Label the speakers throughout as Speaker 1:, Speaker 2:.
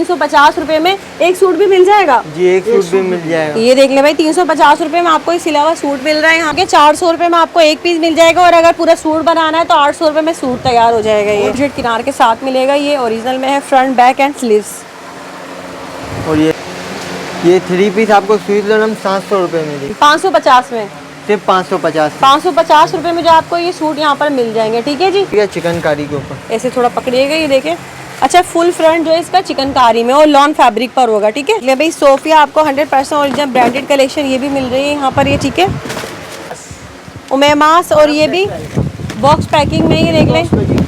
Speaker 1: 350 रुपए में एक सूट भी मिल जाएगा
Speaker 2: जी, एक सूट भी मिल जाएगा।
Speaker 1: ये देख ले भाई, 350 रुपए में आपको ये सिला हुआ सूट मिल रहा है। यहाँ के 400 रुपए में आपको एक पीस मिल जाएगा, और अगर पूरा सूट बनाना है तो 800 रुपए में सूट तैयार हो जाएगा। ये जेट किनार के साथ मिलेगा, ये ओरिजिनल में है, फ्रंट बैक एंड स्लीव्स।
Speaker 2: और ये 3 पीस आपको स्वीट लोनम 700 रुपए में दी,
Speaker 1: 550 में,
Speaker 2: सिर्फ 550।
Speaker 1: 550 रुपए में जो आपको ये सूट यहाँ पर मिल जाएंगे। ठीक है जी,
Speaker 2: चिकनकारी के ऊपर
Speaker 1: ऐसे थोड़ा पकड़िएगा, ये देखें। अच्छा, फुल फ्रंट जो है इसका चिकनकारी में और लॉन फैब्रिक पर होगा। ठीक है, ले भाई सोफिया आपको 100% ओरिजिनल ब्रांडेड कलेक्शन ये भी मिल रही है यहाँ पर, ये ठीक है। उमेमास, और ये भी बॉक्स पैकिंग में, ये देख लें,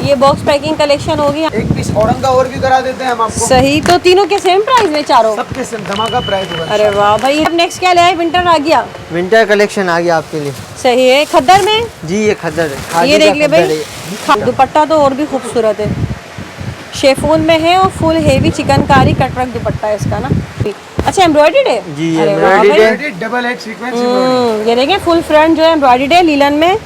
Speaker 1: ये बॉक्स पैकिंग कलेक्शन होगी।
Speaker 3: एक पीस औरंगा और भी करा देते हैं हम आपको।
Speaker 1: सही, तो तीनों के सेम प्राइस में चारों?
Speaker 3: सबके सेम धमाका प्राइस होगा।
Speaker 1: अरे वाह भाई, अब नेक्स्ट क्या ले आए? विंटर आ गया,
Speaker 2: विंटर कलेक्शन आ गया आपके लिए।
Speaker 1: सही है। खद्दर में
Speaker 2: जी, ये खद्दर है, खादी
Speaker 1: ये
Speaker 2: का
Speaker 1: देख ले
Speaker 2: खद्दर
Speaker 1: भाई,
Speaker 2: है।
Speaker 1: दुपट्टा तो और भी खूबसूरत है, शेफून में है और फुल हेवी चिकनकारी कटवर्क दुपट्टा है इसका ना। अच्छा, एम्ब्रॉयडर्ड है
Speaker 2: जी,
Speaker 1: अरे वाह
Speaker 2: एम्ब्रॉयडर्ड
Speaker 1: भाई।
Speaker 3: है, डबल हेड सीक्वेंस।
Speaker 1: ये देखें, फुल फ्रंट जो है एम्ब्रॉयडर्ड है लीलन में।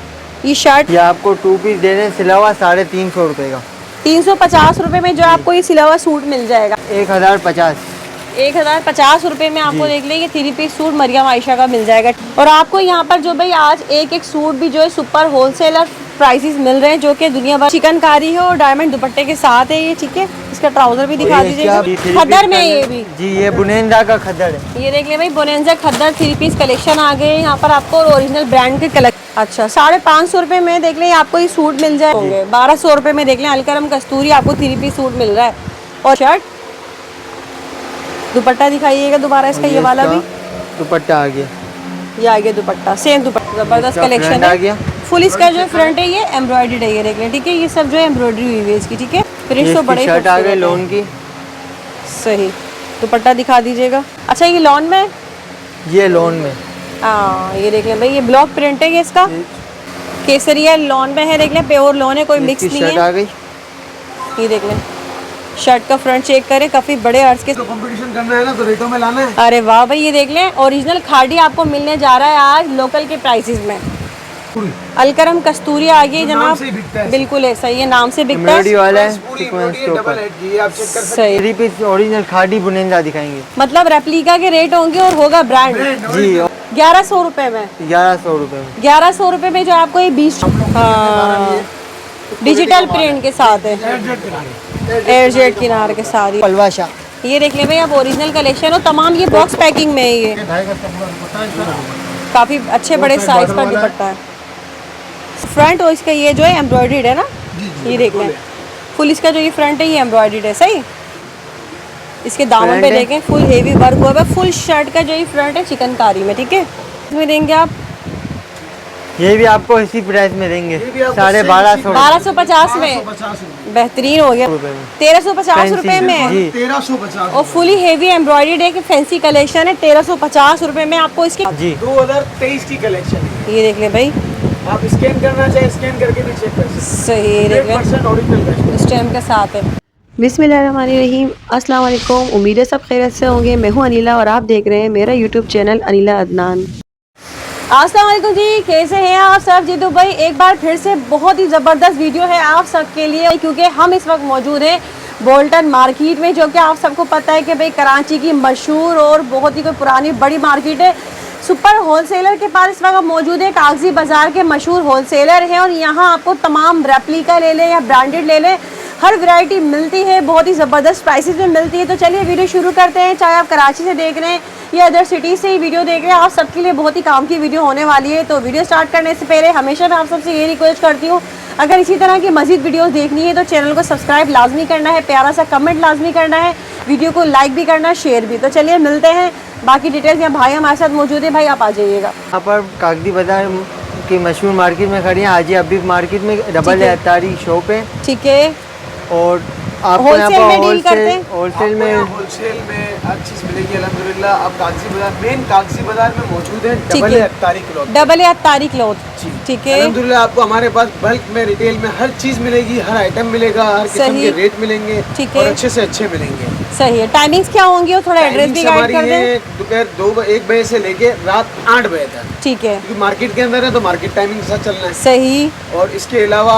Speaker 1: ये शर्ट
Speaker 2: ये आपको 2 पीस दे रहे हैं, सिला हुआ 350 रुपए का।
Speaker 1: 350 रुपए में जो आपको ये सिला हुआ सूट मिल जाएगा।
Speaker 2: 1050।
Speaker 1: 1050 रुपए में आपको देख लें, ये 3 पीस सूट मरियम आयशा का मिल जाएगा। और आपको यहाँ पर जो भाई आज एक एक सूट भी जो है सुपर होलसेलर प्राइसेस मिल रहे हैं, जो कि दुनिया भर चिकनकारी है और डायमंड दुपट्टे के साथ है ये। ठीक है, इसका ट्राउजर भी दिखा दीजिएगा। खद्दर में ये भी
Speaker 2: जी, ये बुनेंजा का खद्दर है।
Speaker 1: ये देख ले भाई, बोनेंजा खद्दर 3 पीस कलेक्शन आ गए यहाँ पर आपको, और ओरिजिनल ब्रांड के कलेक्शन। अच्छा, 550 रुपए में देख लें आपको ये सूट मिल जाएंगे। 1200 रुपए में देख लें अलकरम कस्तूरी आपको 3 पीस सूट मिल रहा है। और शर्ट, दुपट्टा दिखाइएगा दोबारा इसका, ये वाला भी
Speaker 2: दुपट्टा आ गया,
Speaker 1: ये आ गया दुपट्टा, सेम दुपट्टा, जबरदस्त कलेक्शन
Speaker 2: आ
Speaker 1: है।
Speaker 2: गया।
Speaker 1: फुल इसका जो फ्रंट है ये एम्ब्रॉयडर्ड है, ये देख लें। ठीक है, ये सब जो है एम्ब्रॉयडरी हुई है इसकी। ठीक है, प्रिंट्स तो बड़े
Speaker 2: शर्ट आ गई लॉन की।
Speaker 1: सही, दुपट्टा दिखा दीजिएगा। अच्छा, ये लॉन में,
Speaker 2: ये लॉन में,
Speaker 1: हाँ ये देख लें भाई, ये ब्लॉक प्रिंट है, ये इसका केसरिया लॉन में है, देख लें प्योर लॉन है, कोई मिक्स नहीं
Speaker 2: शर्ट
Speaker 1: है।
Speaker 2: आ गई।
Speaker 1: ये देख लें, शर्ट का फ्रंट चेक करें, काफी बड़े अर्ज के।
Speaker 3: तो कंपटीशन करना है ना, तो रेटों में लाना है।
Speaker 1: अरे वाह भाई, ये देख लें, ओरिजिनल खादी आपको मिलने जा रहा है आज लोकल के प्राइसेस में। अलकरम कस्तूरी आ गई जनाब, बिल्कुल ऐसा ही है, नाम से बिकता है।
Speaker 2: वाला है,
Speaker 3: पूरी
Speaker 2: सीक्वेंस के
Speaker 3: डबल
Speaker 2: ऊपर।
Speaker 3: हेड की, आप चेक कर सकते
Speaker 1: सही,
Speaker 2: 3 पीस ओरिजिनल खादी बुनेंजा दिखाएंगे।
Speaker 1: मतलब रेप्लिका के रेट होंगे और होगा ब्रांड।
Speaker 2: जी,
Speaker 1: 1100 रुपए में,
Speaker 2: 1100 रुपए में।
Speaker 1: 1100 रुपए में जो आपको ये 20 डिजिटल प्रिंट के साथ है, एयरजेट किनार के साथ ही।
Speaker 2: पलवाशा,
Speaker 1: ये देख ले भाई, अब ओरिजिनल कलेक्शन हो तमाम, ये बॉक्स पैकिंग में है, ये काफी अच्छे बड़े साइज का दुपट्टा है। फ्रंट और इसका ये जो है एम्ब्रॉयडर्ड है ना, ये देख लें, फुल इसका जो ये फ्रंट है ये एम्ब्रॉयडर्ड है। सही, इसके दामन पे देखें फुल हेवी वर्क हुआ है। फुल शर्ट का जो ये फ्रंट है चिकनकारी में। ठीक है, इसमें देंगे आप,
Speaker 2: ये भी आपको इसी प्राइस में देंगे, 1250।
Speaker 1: 1250 में, बेहतरीन हो गया। 1350 रुपए में,
Speaker 3: 1350
Speaker 1: और फुली हेवी एम्ब्रॉयडर्ड है कि फैंसी कलेक्शन है। 1350 रुपए में आपको इसकी
Speaker 2: जी
Speaker 3: 2023 की कलेक्शन है।
Speaker 1: ये देख ले भाई,
Speaker 3: आप स्कैन करना चाहे स्कैन करके भी चेक कर सकते
Speaker 1: सही देख ले,
Speaker 3: 100% ओरिजिनल
Speaker 1: स्टैम्प के साथ है। बिस्मिल्लाहिर्रहमानिर्रहीम, अस्सलाम वालेकुम, उम्मीद है सब खैरियत से होंगे। मैं हूँ अनिला और आप देख रहे हैं मेरा यूट्यूब चैनल अनिला अदनान। अस्सलाम वालेकुम जी, कैसे हैं आप सब जी? तो भाई एक बार फिर से बहुत ही ज़बरदस्त वीडियो है आप सब के लिए, क्योंकि हम इस वक्त मौजूद हैं बोल्टन मार्केट में, जो कि आप सबको पता है कि भाई कराची की मशहूर और बहुत ही कोई पुरानी बड़ी मार्केट है। सुपर होलसेलर के पास इस वक्त मौजूद है, कागजी बाज़ार के मशहूर होलसेलर हैं, और यहाँ आपको तमाम रेप्लिका ले लें या ब्रांडेड ले लें, हर वैरायटी मिलती है, बहुत ही ज़बरदस्त प्राइसेस में मिलती है। तो चलिए वीडियो शुरू करते हैं। चाहे आप कराची से देख रहे हैं या अदर सिटी से ही वीडियो देख रहे हैं, आप सबके लिए बहुत ही काम की वीडियो होने वाली है। तो वीडियो स्टार्ट करने से पहले हमेशा मैं आप सबसे ये रिक्वेस्ट करती हूँ, अगर इसी तरह की मज़ीद वीडियोस देखनी है तो चैनल को सब्सक्राइब लाजमी करना है, प्यारा सा कमेंट लाजमी करना है, वीडियो को लाइक भी करना है, शेयर भी। तो चलिए मिलते हैं, बाकी डिटेल्स यहाँ भाई हमारे साथ मौजूद है, भाई आप आ जाइएगा।
Speaker 2: यहाँ पर कागजी बाजार की मशहूर मार्केट में खड़ी हैं, हाजी अबीब मार्केट में, डबल अतारी शॉप है।
Speaker 1: ठीक है,
Speaker 2: और आपको यहाँ
Speaker 1: होलसेल में डील करते हैं,
Speaker 2: होलसेल में
Speaker 3: हर चीज़ मिलेगी अल्हम्दुलिल्लाह। आप कागजी बाजार, मेन कागजी बाजार में मौजूद है,
Speaker 1: ठीक
Speaker 3: डबल
Speaker 1: है।
Speaker 3: Attari cloth,
Speaker 1: double Attari cloth. ठीक है,
Speaker 3: अल्हम्दुलिल्लाह आपको हमारे पास बल्क में, रिटेल में हर चीज़ मिलेगी, हर आइटम मिलेगा, हर किस्म के रेट मिलेंगे,
Speaker 1: ठीक
Speaker 3: और
Speaker 1: है,
Speaker 3: अच्छे से अच्छे मिलेंगे।
Speaker 1: सही है। टाइमिंग्स क्या होंगी और थोड़ा एड्रेस भी गाइड कर दें।
Speaker 3: दोपहर 1 बजे से लेके रात 8 बजे तक,
Speaker 1: ठीक है,
Speaker 3: क्योंकि मार्केट के अंदर है तो मार्केट टाइमिंग के साथ चलना है।
Speaker 1: सही।
Speaker 3: और इसके अलावा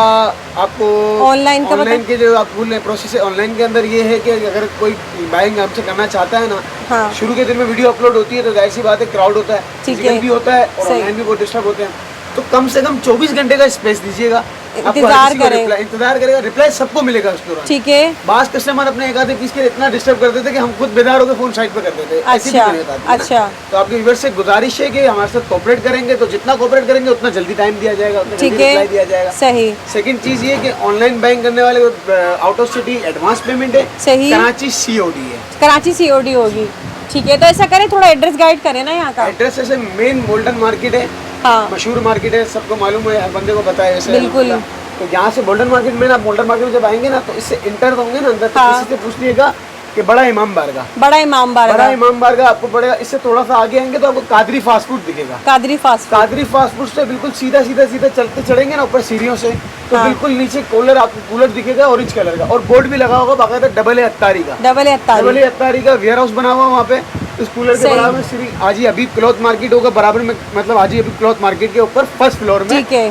Speaker 3: आपको
Speaker 1: ऑनलाइन का
Speaker 3: ऑनलाइन के जो आप बोल रहे हैं प्रोसेस है, ऑनलाइन के अंदर ये है कि अगर कोई बाइंग हमसे करना चाहता है ना,
Speaker 1: हाँ।
Speaker 3: शुरू के दिन में वीडियो अपलोड होती है तो जाहिर सी बात है क्राउड होता है,
Speaker 1: ठीक
Speaker 3: फिजिकल
Speaker 1: है।
Speaker 3: भी होता है और
Speaker 1: सही।
Speaker 3: ऑनलाइन भी बहुत डिस्टर्ब होते हैं, तो कम से कम 24 घंटे का स्पेस दीजिएगा।
Speaker 1: इंतजार करें।
Speaker 3: इंतजार करेगा, रिप्लाई सबको मिलेगा उस दौरान।
Speaker 1: ठीक है।
Speaker 3: बास कस्टमर अपने एक आधे पीस के इतना डिस्टर्ब करते थे कि हम खुद बेदार होकर फोन साइड पे कर देते थे। ऐसी भी
Speaker 1: अच्छा,
Speaker 3: दुनिया होती है ना।
Speaker 1: अच्छा।
Speaker 3: तो आपके व्यूअर्स से गुजारिश है कि हमारे साथ कोऑपरेट करेंगे तो जितना कोऑपरेट करेंगे उतना जल्दी टाइम दिया जाएगा, उतना
Speaker 1: ठीक
Speaker 3: जल्दी
Speaker 1: है,
Speaker 3: रिप्लाई दिया जाएगा।
Speaker 1: सही।
Speaker 3: सेकंड चीज ये कि ऑनलाइन बाइंग करने वाले out of city advance payment है,
Speaker 1: सही।
Speaker 3: कराची सीओडी है।
Speaker 1: कराची सीओडी होगी, ठीक है। तो ऐसा करें, थोड़ा एड्रेस गाइड करें ना यहाँ का।
Speaker 3: एड्रेस ऐसे मेन गोल्डन मार्केट है,
Speaker 1: हाँ,
Speaker 3: मशहूर मार्केट है, सबको मालूम है, हर बंदे को पता है वैसे।
Speaker 1: बिल्कुल।
Speaker 3: तो यहाँ से गोल्डन मार्केट में ना, आप गोल्डन मार्केट में जब आएंगे ना तो इससे इंटर होंगे ना अंदर, तो
Speaker 1: हाँ।
Speaker 3: किसी से पूछ लीजिएगा कि बड़ा इमाम बारगाह,
Speaker 1: बड़ा इमाम
Speaker 3: बड़ा
Speaker 1: बारगाह,
Speaker 3: इमाम बारगाह आपको पड़ेगा। इससे थोड़ा सा आगे आएंगे तो आपको कादरी फास्ट फूड दिखेगा।
Speaker 1: Qadri fast food.
Speaker 3: Qadri fast food से बिल्कुल सीधा सीधा सीधा चलते चढ़ेंगे ना ऊपर सीढ़ियों से, तो
Speaker 1: हाँ।
Speaker 3: बिल्कुल नीचे कूलर आपको कूलर दिखेगा ऑरेंज कलर का, और बोर्ड भी लगा होगा बाकायदा डबल ए अत्तारी का।
Speaker 1: डबल
Speaker 3: अत्तारी का वेयर हाउस बना हुआ वहाँ पे। इस कूलर के
Speaker 1: सही।
Speaker 3: बराबर में श्री हाजी हबीब क्लॉथ मार्केट होगा, बराबर में, मतलब हाजी हबीब क्लॉथ मार्केट के ऊपर फर्स्ट फ्लोर में
Speaker 1: ठीक है,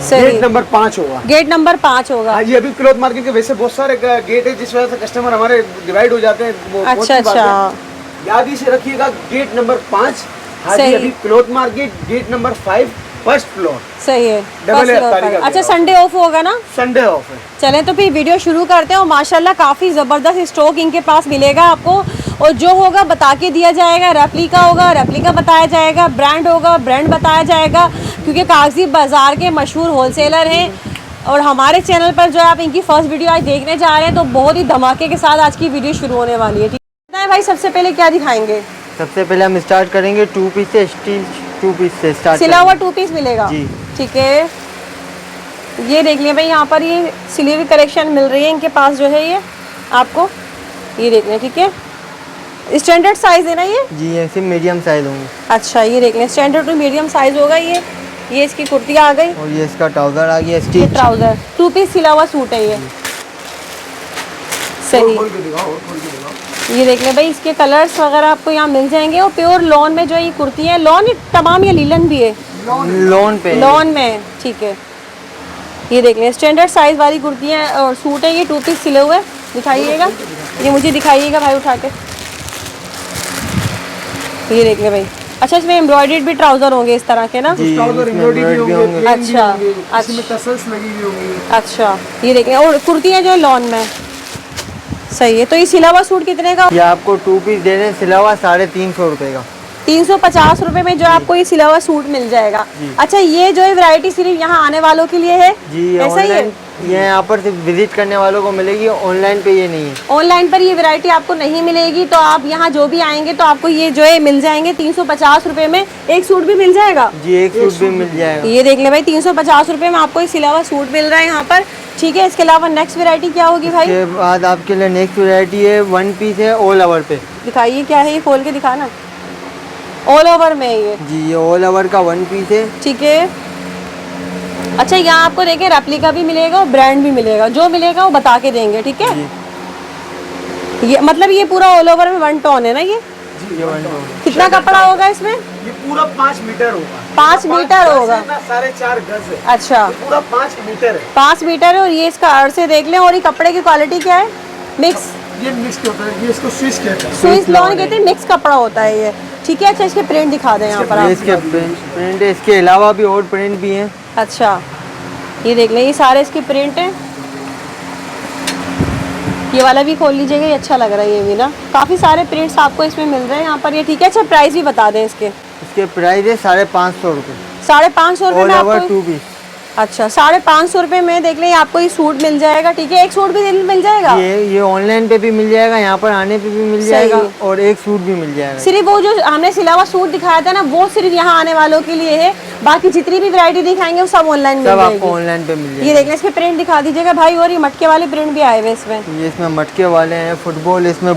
Speaker 1: सही।
Speaker 3: गेट नंबर 5 होगा।
Speaker 1: गेट नंबर 5 होगा।
Speaker 3: हाजी हबीब क्लॉथ मार्केट के वैसे बहुत सारे गेट है जिस वजह से कस्टमर हमारे डिवाइड हो जाते हैं, वो
Speaker 1: अच्छा,
Speaker 3: बहुत सी बात
Speaker 1: अच्छा।
Speaker 3: है। याद ही से रखिएगा, गेट नंबर 5 हाजी
Speaker 1: सही।
Speaker 3: Habib cloth market, gate number 5 first floor.
Speaker 1: सही है,
Speaker 3: double
Speaker 1: first
Speaker 3: a
Speaker 1: floor
Speaker 3: Attari
Speaker 1: पर।
Speaker 3: का
Speaker 1: अच्छा,
Speaker 3: वेयर
Speaker 1: संडे ऑफ होगा ना?
Speaker 3: संडे ऑफ है।
Speaker 1: चलें तो फिर वीडियो शुरू करते हैं। और माशाल्लाह काफ़ी ज़बरदस्त स्टॉक इनके पास मिलेगा आपको, और जो होगा बता के दिया जाएगा। रेप्लिका होगा, रेप्लिका बताया जाएगा, ब्रांड होगा, ब्रांड बताया जाएगा, क्योंकि कागजी बाज़ार के मशहूर होलसेलर हैं। और हमारे चैनल पर जो है आप इनकी फर्स्ट वीडियो आज देखने जा रहे हैं, तो बहुत ही धमाके के साथ आज की वीडियो शुरू होने वाली है। ठीक है भाई, सबसे पहले क्या दिखाएंगे?
Speaker 2: सबसे पहले हम स्टार्ट करेंगे 2 पीस से, स्टील 2 पीस से स्टार्ट
Speaker 1: सिला हुआ 2 पीस मिलेगा
Speaker 2: जी।
Speaker 1: ठीक है। ये देख लिया भाई, यहाँ पर ये सिली हुई कलेक्शन मिल रही है इनके पास जो है, ये आपको ये देख लें, ठीक है। स्टैंडर्ड साइज है ना ये?
Speaker 2: जी, ऐसे मीडियम साइज होंगे।
Speaker 1: अच्छा, ये देख लें, स्टैंडर्ड टू मीडियम साइज होगा ये इसकी कुर्ती आ गई,
Speaker 2: और ये इसका ट्राउजर आ गया
Speaker 1: ये
Speaker 2: स्टील।
Speaker 1: ट्राउजर 2 पीस सिला हुआ सूट है ये, सही।
Speaker 3: खोल के दिखाओ, और खोल के दिखाओ।
Speaker 1: ये देख लें भाई, इसके कलर्स वगैरह आपको यहाँ मिल जाएंगे। और प्योर लॉन में जो है ये कुर्ती है, लॉन तमाम ये लीलन भी है,
Speaker 2: लोन पे
Speaker 1: लॉन में, ठीक है। ये देख लें, स्टैंडर्ड साइज वाली कुर्ती है और सूट है ये, 2 पीस सिले हुए। दिखाइएगा, ये मुझे दिखाइएगा भाई उठा के। ये देख लें भाई। अच्छा, इसमें एम्ब्रॉयडर्ड भी ट्राउजर होंगे इस तरह के ना?
Speaker 2: जी,
Speaker 3: ट्राउजर
Speaker 2: इसमें
Speaker 3: एम्ब्रॉयडरी भी
Speaker 2: embroidery
Speaker 3: होंगे, प्लेन भी
Speaker 1: अच्छा,
Speaker 3: होंगे,
Speaker 1: अच्छा।
Speaker 3: इसमें टसल्स लगी हुई होंगी।
Speaker 1: अच्छा, ये देखें, और कुर्तियाँ जो है लॉन में, सही है। तो ये सिला हुआ सूट कितने का?
Speaker 2: ये आपको 2 पीस दे रहे हैं सिला हुआ 350 रुपये का।
Speaker 1: 350 रुपए में जो आपको ये सिला हुआ सूट मिल जाएगा। अच्छा, ये जो है वैरायटी सिर्फ यहाँ आने वालों के लिए है?
Speaker 2: जी,
Speaker 1: ऐसा ही है?
Speaker 2: ऑनलाइन ये यहाँ पर सिर्फ विजिट करने वालों को मिलेगी, ऑनलाइन पे ये नहीं है।
Speaker 1: ऑनलाइन पर ये वैरायटी आपको नहीं मिलेगी, तो आप यहाँ जो भी आएंगे तो आपको ये जो है मिल जाएंगे 350 रुपए में। एक सूट भी मिल जाएगा?
Speaker 2: जी, एक सूट भी मिल जाएगा।
Speaker 1: ये देख ले भाई, 350 रुपए में आपको ये सिला हुआ सूट मिल रहा है यहाँ पर, ठीक है। इसके अलावा नेक्स्ट वैरायटी क्या होगी भाई?
Speaker 2: इसके बाद आपके लिए नेक्स्ट वैरायटी है 1 पीस है ऑल ओवर पे।
Speaker 1: दिखाइए क्या है, ये खोल के दिखाना। ऑल ओवर में है ये,
Speaker 2: जी, ये ऑल ओवर का 1 पीस है।
Speaker 1: ठीक है। अच्छा, यहाँ आपको देखें रेप्लिका भी मिलेगा और ब्रांड भी मिलेगा, जो मिलेगा वो बता के देंगे, ठीक है। ये मतलब ये पूरा ऑल ओवर में 1 टोन है ना ये?
Speaker 2: ये 1 टोन।
Speaker 1: कितना कपड़ा होगा इसमें?
Speaker 3: ये पूरा 5 मीटर होगा।
Speaker 1: 5 मीटर होगा?
Speaker 3: 4.5 गज है।
Speaker 1: अच्छा,
Speaker 3: ये पूरा 5 मीटर है।
Speaker 1: 5 मीटर है। और ये इसका अर्थ से देख लें। और ये कपड़े की क्वालिटी क्या है? मिक्स
Speaker 3: ये मिक्स होता है, ये इसको स्विच कहते हैं।
Speaker 1: स्विस लॉन कहते हैं, मिक्स कपड़ा होता है ये, ठीक है। अच्छा, इसके प्रिंट दिखा दें यहाँ पर
Speaker 2: ये
Speaker 1: आप।
Speaker 2: इसके प्रिंट है, इसके अलावा भी और प्रिंट भी हैं।
Speaker 1: अच्छा, ये देख लें, ये सारे इसके प्रिंट हैं। ये वाला भी खोल लीजिएगा, ये अच्छा लग रहा है ये भी ना। काफ़ी सारे प्रिंट्स आपको इसमें मिल रहे हैं यहाँ पर, ये ठीक है। अच्छा, प्राइस भी बता दें इसके।
Speaker 2: इसके प्राइस है 550 रुपये।
Speaker 1: 550 रुपये
Speaker 2: ऑल
Speaker 1: में
Speaker 2: ओवर
Speaker 1: आपको?
Speaker 2: 2 पीस।
Speaker 1: अच्छा, 550 रुपये में देख लें आपको ये सूट मिल जाएगा, ठीक है। एक सूट भी मिल जाएगा?
Speaker 2: ये ऑनलाइन पे भी मिल जाएगा, यहाँ पर आने पे भी मिल जाएगा, और एक सूट भी मिल जाएगा।
Speaker 1: सिर्फ वो जो हमने सिला हुआ सूट दिखाया था ना, वो सिर्फ यहाँ आने वालों के लिए है। बाकी जितनी भी वैरायटी दिखाएंगे वो सब ऑनलाइन मिल
Speaker 2: सब
Speaker 1: जाएगी।
Speaker 2: आपको ऑनलाइन पे मिल
Speaker 1: ये
Speaker 2: जाएगा।
Speaker 1: देख लें, इसके प्रिंट दिखा दीजिएगा भाई। और ये मटके वाले प्रिंट भी आए हुए इसमें।
Speaker 2: ये इसमें मटके वाले हैं, फुटबॉल, इसमें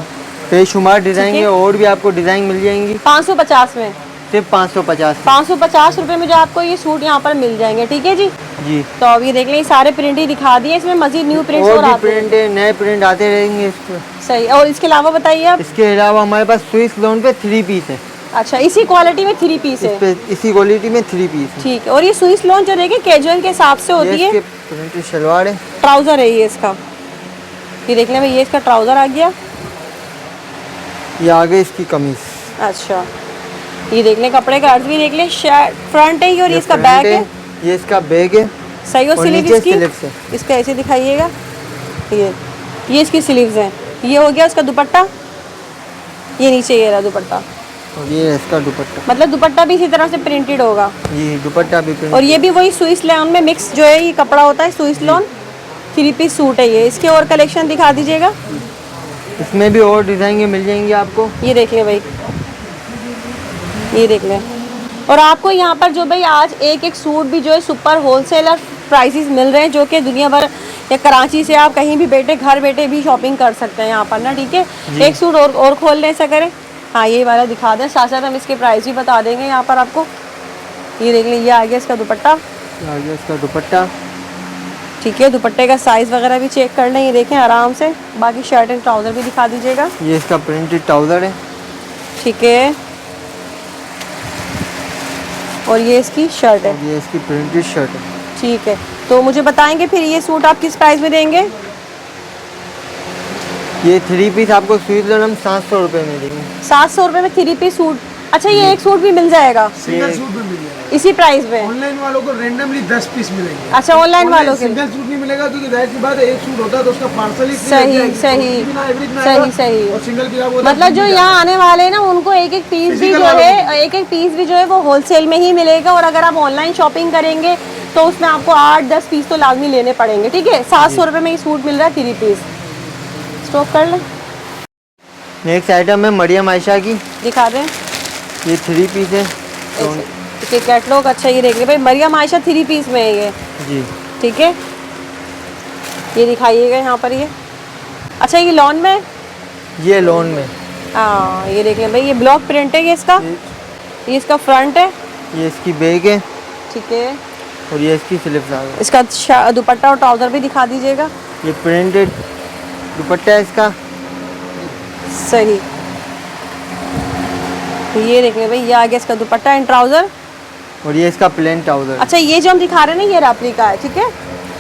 Speaker 2: बेशुमार डिज़ाइन है, और भी आपको डिज़ाइन मिल जाएंगी।
Speaker 1: 550 में?
Speaker 2: सिर्फ 550।
Speaker 1: 550 रुपये में जो आपको ये सूट यहाँ पर मिल जाएंगे, ठीक है जी।
Speaker 2: जी।
Speaker 1: तो अब ये देख लें, सारे प्रिंट ही दिखा दिए, इसमें मजीद न्यू प्रिंट्स
Speaker 2: और
Speaker 1: और
Speaker 2: भी
Speaker 1: आते हैं।
Speaker 2: प्रिंट है, नए प्रिंट आते रहेंगे इस पर।
Speaker 1: सही। और इसके अलावा बताइए आप।
Speaker 2: इसके अलावा हमारे पास स्विस लोन पे 3 पीस है।
Speaker 1: अच्छा, इसी क्वालिटी में 3 पीस
Speaker 2: इस
Speaker 1: है।
Speaker 2: पे इसी क्वालिटी में 3 पीस है।
Speaker 1: ठीक है। और ये स्विस लॉन जो देखिए कैजुअल के हिसाब से
Speaker 2: ये
Speaker 1: होती है।
Speaker 2: इसके प्रिंटेड शलवार है।
Speaker 1: ट्राउजर है ये इसका, ये देख लें भाई, ये इसका ट्राउजर आ गया।
Speaker 2: ये आगे इसकी कमीज।
Speaker 1: अच्छा, ये देख लें, कपड़े का अर्थ भी देख लें, फ्रंट है ये, और ये इसका
Speaker 2: फ्रंट
Speaker 1: बैक है।
Speaker 2: ये इसका बैग है।
Speaker 1: सही। और
Speaker 2: और
Speaker 1: स्लीव
Speaker 2: नीचे
Speaker 1: इसकी,
Speaker 2: स्लीव्स है।
Speaker 1: इसका ऐसे दिखाइएगा, ये इसकी स्लीव्स हैं। ये हो गया उसका दुपट्टा, ये नीचे ये रहा दुपट्टा।
Speaker 2: और ये इसका दुपट्टा।
Speaker 1: मतलब दुपट्टा भी इसी तरह से प्रिंटेड होगा।
Speaker 2: ये दुपट्टा भी प्रिंट।
Speaker 1: और ये भी वही स्विस लॉन में मिक्स जो है ये कपड़ा होता है, स्विस लॉन 3 पीस सूट है ये। इसके और कलेक्शन दिखा दीजिएगा।
Speaker 2: इसमें भी और डिजाइन मिल जाएंगे आपको।
Speaker 1: ये देख लें भाई, ये देख लें। और आपको यहाँ पर जो भाई आज एक एक सूट भी जो है सुपर होलसेलर प्राइसेस मिल रहे हैं, जो कि दुनिया भर या कराची से आप कहीं भी बैठे घर बैठे भी शॉपिंग कर सकते हैं यहाँ पर ना। ठीक है, एक सूट और खोल लें, ऐसा करें। हाँ, ये वाला दिखा दें, साथ साथ हम इसके प्राइस भी बता देंगे यहाँ पर आपको। ये देख लें, ये आ गया इसका दुपट्टा।
Speaker 2: आ गया इसका दुपट्टा।
Speaker 1: ठीक है, दुपट्टे का साइज़ वगैरह भी चेक कर लें, ये देखें आराम से। बाकी शर्ट एंड ट्राउज़र भी दिखा दीजिएगा।
Speaker 2: ये इसका प्रिंटेड ट्राउजर है।
Speaker 1: ठीक है, और ये इसकी शर्ट है।
Speaker 2: और ये इसकी प्रिंटेड शर्ट है।
Speaker 1: ठीक है, तो मुझे बताएंगे फिर ये सूट आप किस प्राइस में देंगे?
Speaker 2: ये 3 पीस आपको स्विट्जरलैंड हम 700 रुपये में देंगे।
Speaker 1: 700 रुपये में 3 पीस सूट। अच्छा, ये एक सूट भी मिल जाएगा
Speaker 3: सिंगल सूट भी मिल जाएगा।
Speaker 1: इसी प्राइस में?
Speaker 3: ऑनलाइन वालों को रेंडमली 10 पीस मिलेंगे।
Speaker 1: अच्छा, ऑनलाइन वालों के
Speaker 3: सिंगल सूट नहीं मिलेगा, क्योंकि जाहिर सी बात है एक सूट होता है तो उसका पार्सल ही
Speaker 1: सही सही।
Speaker 3: और सिंगल की आप
Speaker 1: मतलब जो यहाँ आने वाले हैं ना, उनको एक एक पीस भी जो है, एक एक पीस भी जो है वो होलसेल में ही मिलेगा। और अगर आप ऑनलाइन शॉपिंग करेंगे तो उसमें आपको 8-10 पीस तो लाजमी लेने पड़ेंगे। ठीक है, 700 रुपये में ये सूट मिल रहा है 3 पीस। स्टॉक कर लें।
Speaker 2: नेक्स्ट आइटम है मरियम आयशा की।
Speaker 1: दिखा दें,
Speaker 2: ये 3 पीस है।
Speaker 1: इसके कैटलॉग। अच्छा, ये देख लें भाई, मरियम आयशा 3 पीस में है ये।
Speaker 2: जी।
Speaker 1: ठीक है, ये दिखाइएगा यहाँ पर ये। अच्छा, ये लॉन में,
Speaker 2: ये लोन में।
Speaker 1: हाँ, ये देख लें भाई, ये ब्लॉक प्रिंट है ये इसका। ये इसका फ्रंट है।
Speaker 2: ये इसकी बैग है।
Speaker 1: ठीक है,
Speaker 2: और ये इसकी स्लीव्स आ गई।
Speaker 1: इसका दुपट्टा और ट्राउजर भी दिखा दीजिएगा।
Speaker 2: ये प्रिंटेड दुपट्टा है इसका।
Speaker 1: सही। ये देख लें भाई, ये आ गया इसका दुपट्टा एंड ट्राउजर।
Speaker 2: और ये इसका प्लेन ट्राउजर।
Speaker 1: अच्छा, ये जो हम दिखा रहे हैं ना, ये रेप्लिका है। ठीक है,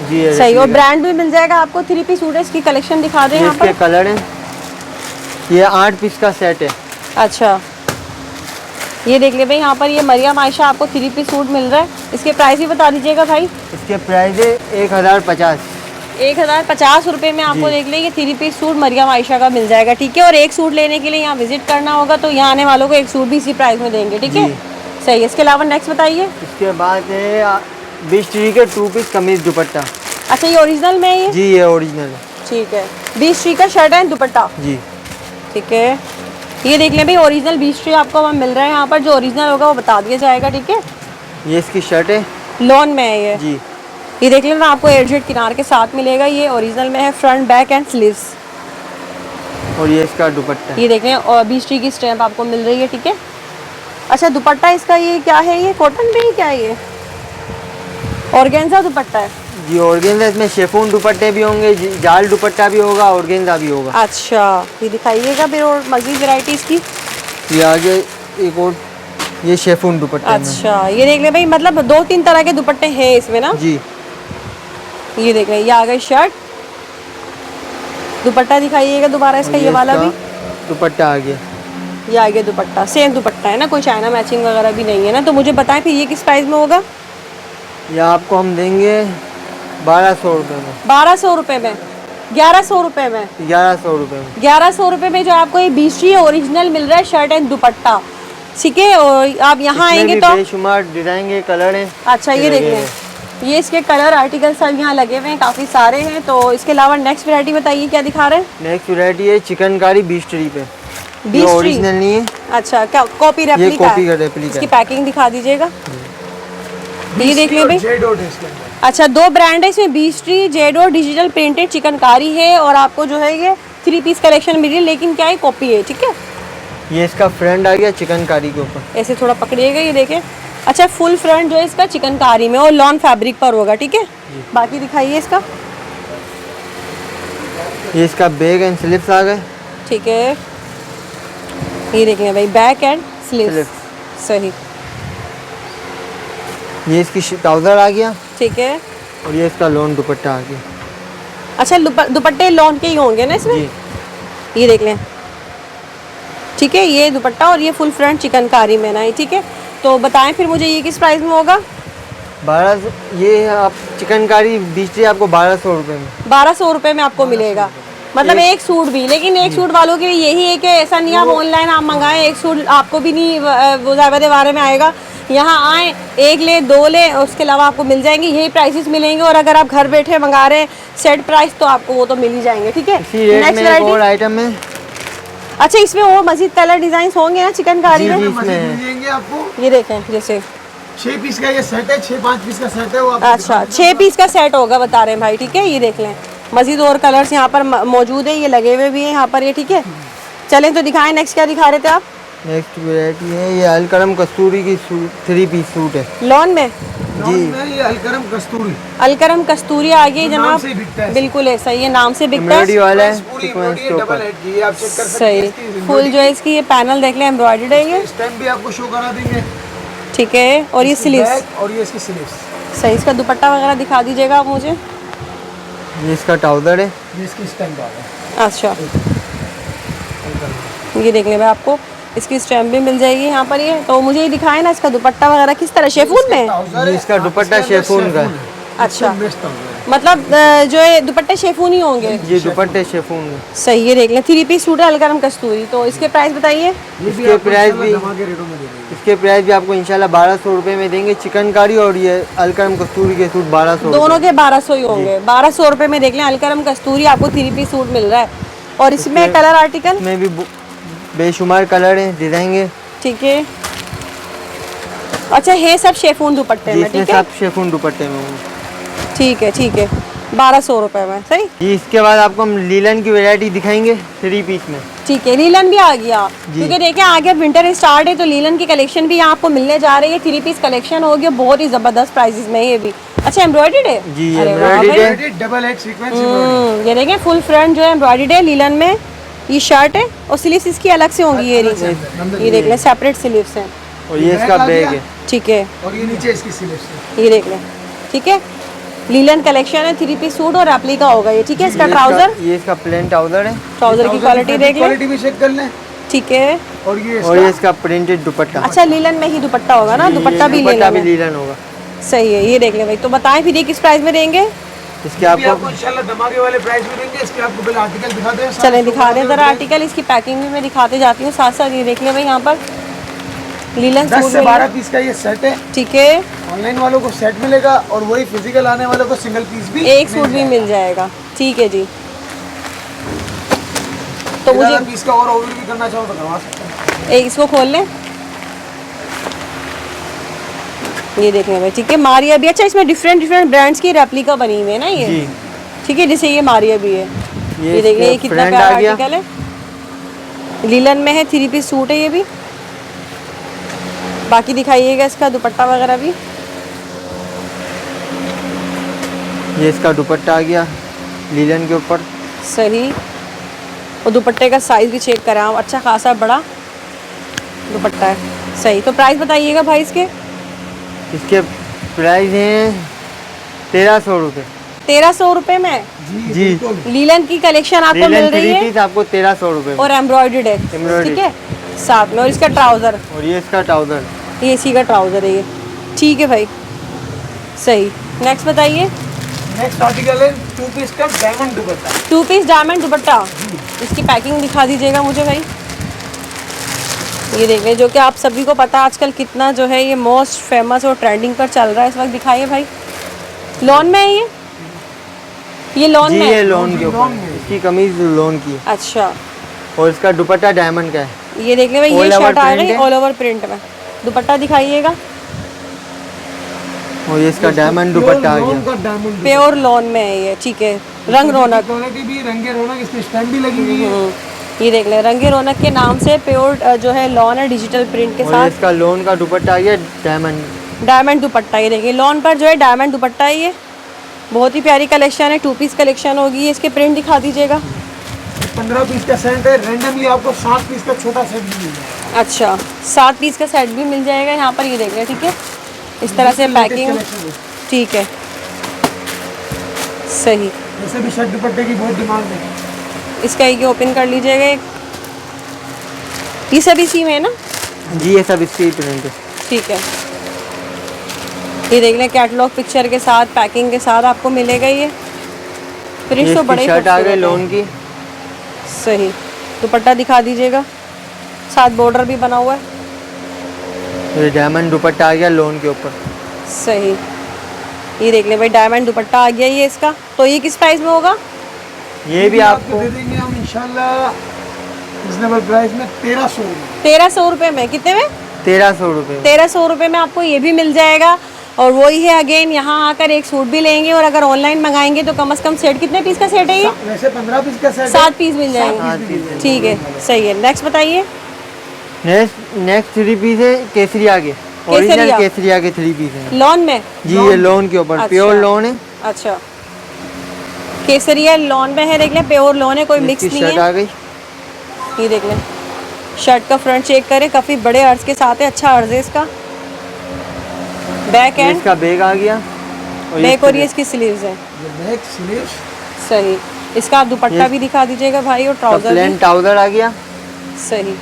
Speaker 2: जी। ये
Speaker 1: सही। और ब्रांड भी मिल जाएगा आपको। 3 पीस सूट है, इसकी कलेक्शन दिखा दें यहाँ
Speaker 2: इसके
Speaker 1: पर।
Speaker 2: कलर है। ये 8 पीस का सेट है।
Speaker 1: अच्छा, ये देख ले भाई, यहाँ पर ये मरियम आयशा आपको 3 पीस सूट मिल रहा है। इसके प्राइस भी बता दीजिएगा भाई।
Speaker 2: इसके प्राइस है 1050।
Speaker 1: 1050 रुपये में आपको देख ले ये 3 पीस सूट मरियम आयशा का मिल जाएगा। ठीक है, और एक सूट लेने के लिए यहाँ विजिट करना होगा, तो यहाँ आने वालों को एक सूट भी इसी प्राइस में देंगे। ठीक है, सही है। इसके अलावा नेक्स्ट बताइए।
Speaker 2: इसके बाद है 20 ट्री के 2 पीस कमीज दुपट्टा।
Speaker 1: अच्छा, ये ओरिजिनल में है ये?
Speaker 2: जी, ये ओरिजिनल है।
Speaker 1: ठीक है, 20 ट्री का शर्ट है दुपट्टा।
Speaker 2: जी।
Speaker 1: ठीक है, ये देख लें भाई, ओरिजिनल 20 ट्री आपको वहाँ मिल रहा है। यहाँ पर जो ओरिजिनल होगा वो बता दिया जाएगा। ठीक है,
Speaker 2: ये इसकी शर्ट है।
Speaker 1: लॉन में है ये।
Speaker 2: जी।
Speaker 1: ये देख लेना, आपको एडजेट किनार के साथ मिलेगा। ये ओरिजिनल में है, फ्रंट बैक एंड स्लीव्स।
Speaker 2: और ये इसका दुपट्टा है।
Speaker 1: ये देख लें, और 20 ट्री की स्टैम्प आपको मिल रही है। ठीक है, अच्छा, दुपट्टा इसका ये क्या है? ये कॉटन में ही क्या है? ये ऑर्गेन्जा दुपट्टा है।
Speaker 2: जी, ऑर्गेन्जा। इसमें शेफून दुपट्टे भी होंगे, जाल दुपट्टा भी होगा, ऑर्गेन्जा भी होगा।
Speaker 1: अच्छा, ये दिखाइएगा फिर और मज़ीद वैराइटीज़ की।
Speaker 2: ये आगे एक और, ये शेफून दुपट्टा है।
Speaker 1: अच्छा, ये देख ले भाई, मतलब 2-3 तरह के दुपट्टे हैं इसमें ना।
Speaker 2: जी।
Speaker 1: ये देख ले, ये आ गई शर्ट। दुपट्टा दिखाइएगा दोबारा इसका, ये वाला भी।
Speaker 2: दुपट्टा आ गया।
Speaker 1: ये आ गया दुपट्टा, सेम दुपट्टा है ना, कोई चाइना मैचिंग वगैरह भी नहीं है ना। तो मुझे बताएं फिर ये किस प्राइस में होगा?
Speaker 2: ये आपको हम देंगे 1200 रुपये में।
Speaker 1: 1200 रुपये में? 1100 रुपये में?
Speaker 2: 1100 रुपये में।
Speaker 1: 1100 रुपये में जो आपको ये 20 ट्री ओरिजिनल मिल रहा है, शर्ट एंड दुपट्टा। ठीक है, और आप यहाँ आएंगे तो
Speaker 2: बेशुमार डिजाइन के कलर हैं।
Speaker 1: अच्छा, ये देख लें, ये इसके कलर आर्टिकल सब यहाँ लगे हुए हैं, काफ़ी सारे हैं। तो इसके अलावा नेक्स्ट वैरायटी बताइए, क्या दिखा रहे हैं?
Speaker 2: नेक्स्ट वैरायटी है चिकनकारी 20 ट्री पे।
Speaker 1: 20 ट्री
Speaker 2: ओरिजिनल नहीं है।
Speaker 1: अच्छा, क्या कॉपी रेप्लिका?
Speaker 2: ये कॉपी का रेप्लिका
Speaker 1: इसकी
Speaker 2: है।
Speaker 1: पैकिंग दिखा दीजिएगा। ये देख लें भाई।
Speaker 3: जेड डॉट है इसके अंदर।
Speaker 1: अच्छा, 2 ब्रांड है इसमें, 20 ट्री जेड और डिजिटल प्रिंटेड चिकनकारी है। और आपको जो है ये 3 पीस कलेक्शन मिली है, लेकिन क्या है, कॉपी है। ठीक है,
Speaker 2: ये इसका फ्रंट आ गया चिकनकारी के ऊपर।
Speaker 1: ऐसे थोड़ा पकड़िएगा, ये देखें, अच्छा फुल फ्रंट जो है इसका चिकनकारी में और लॉन फैब्रिक पर होगा, ठीक है। बाकी दिखाइए इसका।
Speaker 2: ये इसका बैग एंड स्लिप्स आ गए।
Speaker 1: ठीक है, ये देखें भाई, बैक एंड स्लीव्स।
Speaker 2: स्लीव्स।
Speaker 1: सही,
Speaker 2: ये इसकी ट्राउज़र आ गया
Speaker 1: ठीक है।
Speaker 2: और ये इसका लॉन दुपट्टा आ गया।
Speaker 1: अच्छा दुपट्टे लॉन के ही होंगे ना इसमें?
Speaker 2: जी।
Speaker 1: ये देख लें, ठीक है। ये दुपट्टा और ये फुल फ्रंट चिकनकारी में ना है, ठीक है। तो बताएं फिर मुझे ये किस प्राइस में होगा?
Speaker 2: 1200। ये आप चिकनकारी बेचते आपको 1200 रुपये में।
Speaker 1: 1200 रुपये में आपको मिलेगा, मतलब एक सूट भी। लेकिन एक सूट वालों के लिए यही है कि ऐसा नहीं आप ऑनलाइन आप मंगाएं, एक सूट आपको भी नहीं वो ज़्यादा बारे में आएगा। यहाँ आए, एक ले दो ले, उसके अलावा आपको मिल जाएंगे यही प्राइसेस मिलेंगे। और अगर आप घर बैठे मंगा रहे हैं सेट प्राइस तो आपको वो तो मिल ही जाएंगे, ठीक है।
Speaker 2: इसी रेट
Speaker 1: नेक्स्ट
Speaker 2: में एक और
Speaker 1: वैरायटी।
Speaker 2: आइटम है।
Speaker 1: अच्छा इसमें और मजीद कलर डिजाइन होंगे ना चिकनकारी में?
Speaker 2: जी,
Speaker 3: मजीद
Speaker 2: इसमें
Speaker 3: मिल जाएंगे आपको।
Speaker 1: ये देखें, जैसे
Speaker 3: 6 पीस का ये सेट है, 6-5 पीस का सेट है वो आपको
Speaker 1: अच्छा 6 पीस का सेट होगा बता रहे हैं भाई, ठीक है। ये देख लें, मजीद और कलर्स यहाँ पर मौजूद है, ये लगे हुए भी हैं यहाँ पर, ये ठीक है। चलें तो दिखाएं, नेक्स्ट क्या दिखा रहे थे आप?
Speaker 2: नेक्स्ट वैरायटी है ये अलकरम कस्तूरी की 3 पीस सूट है।
Speaker 1: लॉन में
Speaker 3: जी ये अलकरम कस्तूरी
Speaker 1: अलकरम कस्तूरी आ गई
Speaker 3: नाम
Speaker 1: जनाब,
Speaker 3: से ही बिकता है।
Speaker 1: बिल्कुल ऐसा ही है, नाम से बिकता
Speaker 2: एम्ब्रॉयडरी
Speaker 1: है।
Speaker 2: वाला है,
Speaker 3: पूरी
Speaker 2: सीक्वेंस
Speaker 3: एम्ब्रॉयडरी
Speaker 2: के
Speaker 3: डबल
Speaker 2: ऊपर।
Speaker 3: हेड की है, आप चेक कर सकते
Speaker 1: सही,
Speaker 3: हैं इसकी
Speaker 1: फुल जो है इसकी ये पैनल देख लें, एम्ब्रॉयडर्ड है ये,
Speaker 3: स्टैम्प भी आपको शो करा देंगे।
Speaker 1: ठीक है। और ये
Speaker 3: इसकी
Speaker 1: स्लीव्स,
Speaker 3: बैक और ये इसकी स्लीव्स।
Speaker 1: सही। इसका दुपट्टा वगैरह दिखा दीजिएगा आप मुझे।
Speaker 2: ये इसका ट्राउज़र है।
Speaker 3: ये इसकी स्टैम्प आ गया।
Speaker 1: अच्छा ये देख लें भाई, आपको इसकी स्टैम्प भी मिल जाएगी यहाँ पर। ये तो मुझे ये दिखाए ना, इसका दुपट्टा वगैरह किस तरह, शेफून में?
Speaker 3: ट्राउजर
Speaker 2: ये
Speaker 3: है,
Speaker 2: इसका
Speaker 3: आप
Speaker 2: दुपट्टा
Speaker 3: इसके अंदर
Speaker 2: शेफून का है।
Speaker 1: अच्छा,
Speaker 3: बेस्ट ट्राउजर है।
Speaker 1: मतलब जो है दुपट्टे शेफून ही होंगे।
Speaker 2: ये दुपट्टे शेफून है।
Speaker 1: सही, ये देख लें 3 पीस सूट है अलकरम कस्तूरी। तो इसके प्राइस बताइए।
Speaker 3: ये भी
Speaker 2: इसके
Speaker 3: आपको
Speaker 2: प्राइस
Speaker 3: इंशाल्लाह
Speaker 2: भी-
Speaker 3: धमाके रेटों में दे देंगे।
Speaker 2: इसके प्राइस भी आपको इंशाल्लाह 1200 रुपये में देंगे। चिकनकारी और ये अलकरम कस्तूरी के सूट 1200
Speaker 1: दोनों के 1200 ही होंगे। 1200 रुपये में देख लें, अलकरम कस्तूरी आपको 3 पीस सूट मिल रहा है। और इसमें
Speaker 2: इसके-
Speaker 1: कलर आर्टिकल,
Speaker 2: इसमें भी बेशुमार कलर हैं, डिज़ाइन है।
Speaker 1: ठीक है। अच्छा ये सब शेफून दुपट्टे में,
Speaker 2: जिसमें
Speaker 1: ठीक है,
Speaker 2: सब शेफून दुपट्टे में होंगे।
Speaker 1: ठीक है, ठीक है। 1200 रुपये में, सही।
Speaker 2: जी इसके बाद आपको हम लीलन की वैरायटी दिखाएंगे 3 पीस में।
Speaker 1: ठीक है, लीलन भी आ गया,
Speaker 2: जी।
Speaker 1: क्योंकि देखें आगे विंटर स्टार्ट है तो लीलन की कलेक्शन भी यहाँ आपको मिलने जा रही है। 3 पीस कलेक्शन होगी, बहुत ही ज़बरदस्त प्राइसेस में ये भी। अच्छा एम्ब्रॉयडर्ड है?
Speaker 2: जी,
Speaker 1: अरे वाह
Speaker 2: embroidered
Speaker 1: भाई।
Speaker 2: है।
Speaker 3: Embroidery double head sequence embroidery.
Speaker 1: ये देखें फुल फ्रंट जो है एम्ब्रॉयडर्ड है लीलन में। ये शर्ट है और स्लीव्स इसकी अलग से होंगी, ये
Speaker 3: अलग से
Speaker 1: रही।
Speaker 3: अंदर
Speaker 1: ये देख लें, सेपरेट स्लीव्स हैं,
Speaker 2: और ये इसका
Speaker 3: बैग आ
Speaker 2: बैग
Speaker 3: गया।
Speaker 2: है।
Speaker 1: ठीक है।
Speaker 3: और ये नीचे इसकी स्लीव्स है।
Speaker 1: ये देख लें, ठीक है। लीलन कलेक्शन है, 3 पीस सूट और रेप्लिका होगा ये, ठीक है। इसका ट्राउजर,
Speaker 2: ये इसका प्लेन ट्राउजर है।
Speaker 1: ट्राउजर की क्वालिटी देख लें,
Speaker 3: क्वालिटी भी चेक कर लें।
Speaker 1: ठीक है।
Speaker 3: और ये
Speaker 2: और ये इसका प्रिंटेड दुपट्टा।
Speaker 1: अच्छा लीलन में ही दुपट्टा होगा ना,
Speaker 2: ये
Speaker 1: दुपट्टा भी
Speaker 2: दुपट्टा
Speaker 1: लीलन
Speaker 2: भी
Speaker 1: है,
Speaker 2: लीलन होगा।
Speaker 1: सही है। ये देख लें भाई, तो बताएं फिर ये किस प्राइस में देंगे?
Speaker 2: इसके
Speaker 3: आपको
Speaker 2: आपको
Speaker 3: इंशाल्लाह धमाके वाले प्राइस में देंगे। इसके आपको पहले आर्टिकल दिखा दें।
Speaker 1: चलें दिखा दें ज़रा आर्टिकल, इसकी पैकिंग भी मैं दिखाते जाती हूँ साथ साथ। ये देख लें भाई, यहाँ पर लीलन
Speaker 3: 10
Speaker 1: सूट
Speaker 3: से 12 पीस का ये सेट है।
Speaker 1: ठीक है।
Speaker 3: ऑनलाइन वालों को सेट मिलेगा और वही फिजिकल आने वालों को सिंगल पीस भी
Speaker 1: एक सूट भी मिल जाएगा, ठीक है जी। तो मुझे
Speaker 3: पीस का और ओवर भी करना चाहो तो करवा सकते हैं।
Speaker 1: एक इसको खोल लें, ये देख लें भाई, ठीक है। मारिया भी, अच्छा इसमें डिफरेंट डिफरेंट ब्रांड्स की रेप्लिका बनी हुई है ना ये,
Speaker 2: जी
Speaker 1: ठीक है। जैसे ये मारिया भी है, ये देख लें, ये
Speaker 2: इसके
Speaker 1: कितना
Speaker 2: फ्रंट
Speaker 1: प्यारा
Speaker 2: आ गया।
Speaker 1: आर्टिकल है, लीलन में है, 3 पीस सूट है ये भी। बाकी दिखाइएगा इसका दुपट्टा वगैरह भी।
Speaker 2: ये इसका दुपट्टा आ गया लीलन के ऊपर।
Speaker 1: सही। और दुपट्टे का साइज़ भी चेक करा, अच्छा खासा बड़ा दुपट्टा है, सही। तो प्राइस बताइएगा भाई इसके।
Speaker 2: इसके प्राइस हैं 1300 रुपये।
Speaker 1: 1300 रुपये में
Speaker 2: जी
Speaker 3: बिल्कुल।
Speaker 1: लीलन की कलेक्शन आपको मिल
Speaker 2: लीलन
Speaker 1: रही
Speaker 2: 3
Speaker 1: है
Speaker 2: पीस आपको 1300 रुपये में।
Speaker 1: और एम्ब्रॉयडर्ड है,
Speaker 2: Embroidered।
Speaker 1: ठीक है, साथ में। और इसका ट्राउज़र,
Speaker 2: और ये इसका ट्राउज़र।
Speaker 1: ये इसी का ट्राउज़र है ये, ठीक है भाई, सही। नेक्स्ट बताइए।
Speaker 3: नेक्स्ट आर्टिकल है 2 पीस का डायमंड दुपट्टा।
Speaker 1: 2 पीस डायमंड दुपट्टा, इसकी पैकिंग दिखा दीजिएगा मुझे भाई। ये देखें, जो कि आप सभी को पता है आजकल कितना जो है ये मोस्ट फेमस और ट्रेंडिंग पर चल रहा है इस वक्त। दिखाइए भाई, लॉन में है ये लॉन
Speaker 2: जी
Speaker 1: में
Speaker 2: ये
Speaker 1: है?
Speaker 2: लोन के ऊपर, इसकी कमीज लोन की है।
Speaker 1: अच्छा,
Speaker 2: और इसका दुपट्टा डायमंड का है।
Speaker 1: ये देख लें भाई, ये
Speaker 2: All over
Speaker 1: शर्ट आ
Speaker 2: print
Speaker 1: गई
Speaker 2: है।
Speaker 1: ऑल ओवर प्रिंट में। दुपट्टा दिखाइएगा,
Speaker 2: और ये इसका डायमंड दुपट्टा आ
Speaker 3: लॉन
Speaker 2: गया।
Speaker 3: का डायमंड
Speaker 1: प्योर लॉन में है ये, ठीक है। रंग रौनक,
Speaker 3: क्वालिटी भी रंगे रौनक, इसमें स्टैम्प भी लगी हुई है।
Speaker 1: ये देख लें, रंगे रौनक के नाम से प्योर जो है लॉन है डिजिटल प्रिंट के
Speaker 2: और
Speaker 1: साथ।
Speaker 2: इसका लोन का दुपट्टा आ गया डायमंड।
Speaker 1: डायमंड दुपट्टा, ये देखिए लॉन पर जो है डायमंड दुपट्टा है। ये बहुत ही प्यारी कलेक्शन है, 2 पीस कलेक्शन होगी। इसके प्रिंट दिखा दीजिएगा।
Speaker 3: 15 पीस का सेट है, रेंडमली आपको 7 पीस का छोटा सेट भी मिल जाएगा।
Speaker 1: अच्छा, 7 पीस का सेट भी मिल जाएगा यहाँ पर। ये देख रहे हैं, ठीक है, इस तरह से पैकिंग, ठीक है, सही।
Speaker 3: जैसे भी शर्ट दुपट्टे की बहुत डिमांड है।
Speaker 1: इसका एक ओपन कर लीजिएगा एक। ये सभी सीम है ना?
Speaker 2: जी ये सब इसकी प्रिंट है।
Speaker 1: ठीक है, ये देख लें कैटलॉग पिक्चर के साथ, पैकिंग के साथ आपको मिलेगा ये। प्रिंट तो बड़े
Speaker 2: शर्ट आ गई
Speaker 1: खूबसूरत
Speaker 2: लोन
Speaker 1: है।
Speaker 2: की।
Speaker 1: सही, दुपट्टा दिखा दीजिएगा, साथ बॉर्डर भी बना हुआ है।
Speaker 2: ये डायमंड दुपट्टा आ गया लोन के ऊपर।
Speaker 1: सही, ये देख लें भाई, डायमंड दुपट्टा आ गया ये इसका। तो ये किस प्राइस में होगा?
Speaker 2: ये भी आपको
Speaker 3: दे देंगे हम इंशाल्लाह रिजनेबल प्राइस में 1300 में।
Speaker 1: 1300 रुपये में। कितने में?
Speaker 2: 1300 रुपये।
Speaker 1: 1300 रुपये में आपको ये भी मिल जाएगा। और वही है अगेन, यहाँ आकर एक सूट भी लेंगे और अगर ऑनलाइन मंगाएंगे तो कम से कम सेट, कितने पीस का सेट है ये?
Speaker 3: वैसे 15 पीस का सेट
Speaker 1: 7 पीस मिल जाएंगे। ठीक है, सही है। नेक्स्ट बताइए।
Speaker 2: नेक्स्ट 3 पीस है केसरिया के, ओरिजिनल केसरिया के 3 पीस हैं।
Speaker 1: लॉन में?
Speaker 2: जी ये लोन के ऊपर,
Speaker 1: अच्छा।
Speaker 2: प्योर लोन है।
Speaker 1: अच्छा, केसरिया लॉन में है, देख लें, प्योर लॉन है, कोई मिक्स
Speaker 2: इसकी
Speaker 1: नहीं
Speaker 2: शर्ट आ
Speaker 1: है।
Speaker 2: गई।
Speaker 1: ये देख लें, शर्ट का फ्रंट चेक करें, काफ़ी बड़े अर्ज के साथ है, अच्छा अर्ज है इसका। बैक
Speaker 2: ये
Speaker 1: एंड,
Speaker 2: इसका बैग आ गया।
Speaker 1: बैक और ये इसकी स्लीव्स है।
Speaker 3: नेक स्लीव्स।
Speaker 1: सही, इसका आप दुपट्टा भी दिखा दीजिएगा भाई, और ट्राउजर
Speaker 2: प्लेन
Speaker 1: भी।
Speaker 2: ट्राउजर आ गया।
Speaker 1: सही,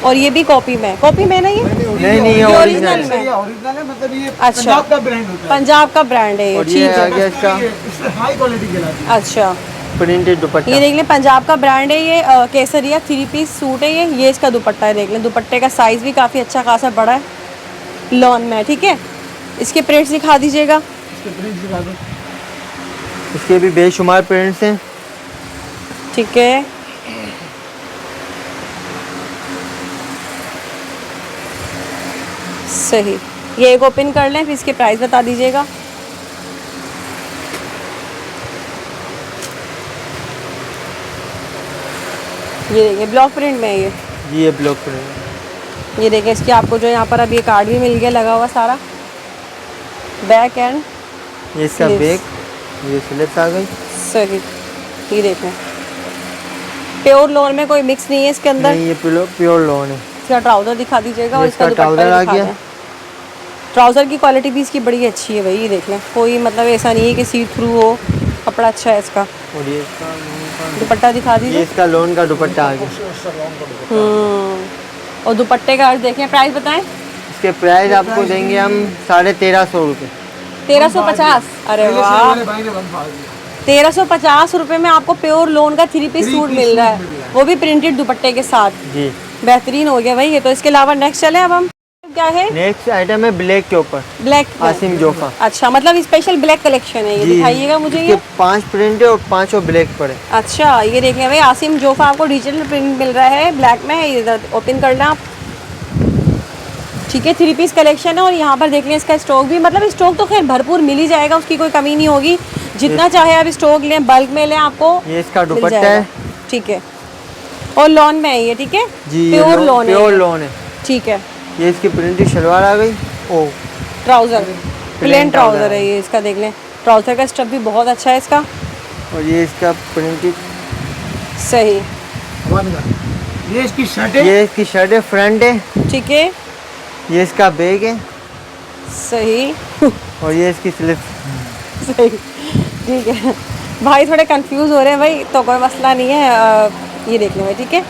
Speaker 1: और ये भी कॉपी में, कॉपी में नहीं है,
Speaker 2: नहीं ये
Speaker 1: ये
Speaker 2: ओरिजिनल
Speaker 1: ओरिजिनल में।
Speaker 3: ये ओरिजिनल है, मतलब ये
Speaker 1: अच्छा।
Speaker 3: पंजाब का ब्रांड होता है।
Speaker 1: पंजाब का ब्रांड है ये,
Speaker 2: और ये
Speaker 1: ठीक
Speaker 2: आ
Speaker 1: है।
Speaker 2: गया इसका
Speaker 3: इससे हाई क्वालिटी के लाती है।
Speaker 1: अच्छा,
Speaker 2: प्रिंटेड दुपट्टा।
Speaker 1: ये देख लें, पंजाब का ब्रांड है ये, केसरिया 3 पीस सूट है ये इसका दुपट्टा है, देख लें, दुपट्टे का साइज़ भी काफ़ी अच्छा खासा बड़ा है, लॉन में, ठीक है। इसके प्रिंट्स दिखा दीजिएगा।
Speaker 3: इसके प्रिंट दिखा दो।
Speaker 2: इसके भी बेशुमार प्रिंट्स हैं।
Speaker 1: ठीक है, सही, ये एक ओपन कर लें, फिर इसके प्राइस बता दीजिएगा। ये देखिए ब्लॉक प्रिंट में है ये।
Speaker 2: जी ये ब्लॉक प्रिंट।
Speaker 1: ये देखिए, इसके आपको जो यहाँ पर अब ये कार्ड भी मिल गया लगा हुआ सारा, बैक एंड।
Speaker 2: ये इसका
Speaker 1: Sleeves।
Speaker 2: बैग, ये स्लिप्स आ गई।
Speaker 1: सही, ये देखें, प्योर लॉन में कोई मिक्स नहीं है इसके अंदर।
Speaker 2: नहीं ये प्योर लोन है।
Speaker 1: इसका ट्राउज़र दिखा दीजिएगा और
Speaker 2: ये
Speaker 1: इसका
Speaker 2: इसका
Speaker 1: दुपट्टा
Speaker 2: ट्राउज़र आ
Speaker 1: भी दिखा
Speaker 2: गया।
Speaker 1: दें। ट्राउज़र की क्वालिटी भी इसकी बड़ी अच्छी है भाई, ये देख लें, कोई मतलब ऐसा नहीं है कि सी थ्रू हो, कपड़ा अच्छा है इसका।
Speaker 2: और ये इसका लोन का,
Speaker 1: दुपट्टा दिखा
Speaker 2: ये
Speaker 1: दीजिए।
Speaker 2: इसका लोन का दुपट्टा आ गया।
Speaker 1: और दुपट्टे का अर्ज देखें, प्राइस बताएं।
Speaker 2: इसके प्राइस आपको देंगे हम 1350 रुपये।
Speaker 1: 1350। अरे
Speaker 3: पहले से
Speaker 1: वाह,
Speaker 3: हमारे भाई ने बंद फाड़ दिया।
Speaker 1: 1350 रुपये में आपको प्योर लॉन का 3 पीस सूट मिल रहा है, वो भी प्रिंटेड दुपट्टे के साथ।
Speaker 2: जी
Speaker 1: बेहतरीन हो गया भाई ये तो। इसके अलावा नेक्स्ट चले अब हम, क्या है?
Speaker 2: नेक्स्ट आइटम है ब्लैक के ऊपर,
Speaker 1: ब्लैक।
Speaker 2: आसिम जोफा।
Speaker 1: अच्छा, मतलब स्पेशल ब्लैक कलेक्शन है ये, दिखाइएगा मुझे ये।
Speaker 2: 5 प्रिंट है और 5 ब्लैक पर है।
Speaker 1: अच्छा, ये देख लें भाई, आसिम जोफा आपको डिजिटल प्रिंट मिल रहा है, ब्लैक में है, इधर ओपन कर लें आप। ठीक है, 3 पीस कलेक्शन है और यहाँ पर देख लें इसका स्टॉक भी, मतलब स्टॉक तो खैर भरपूर मिल ही जाएगा, उसकी कोई कमी नहीं होगी। जितना चाहे आप स्टॉक लें, बल्क में लें, आपको
Speaker 2: ये इसका
Speaker 1: मिल
Speaker 2: दुपट्टा
Speaker 1: जाएगा।
Speaker 2: है।
Speaker 1: ठीक है, और लॉन में है ये, ठीक है,
Speaker 2: जी
Speaker 1: प्योर लॉन है।
Speaker 2: प्योर लोन है।
Speaker 1: ठीक है,
Speaker 2: ये इसकी प्रिंटेड शलवार आ गई। ओ
Speaker 1: ट्राउज़र, प्लेन ट्राउज़र
Speaker 2: trouser
Speaker 1: है ये इसका, देख लें, ट्राउज़र का स्टफ भी बहुत अच्छा है इसका।
Speaker 2: और ये इसका प्रिंटेड,
Speaker 1: सही,
Speaker 3: ये इसकी शर्ट है।
Speaker 2: ये इसकी शर्ट है, फ्रंट है।
Speaker 1: ठीक है,
Speaker 2: ये इसका बैग है
Speaker 1: सही।
Speaker 2: और ये इसकी स्लिप।
Speaker 1: सही, ठीक है भाई, थोड़े कंफ्यूज हो रहे हैं भाई, तो कोई मसला नहीं है। ये देख लें भाई, ठीक है,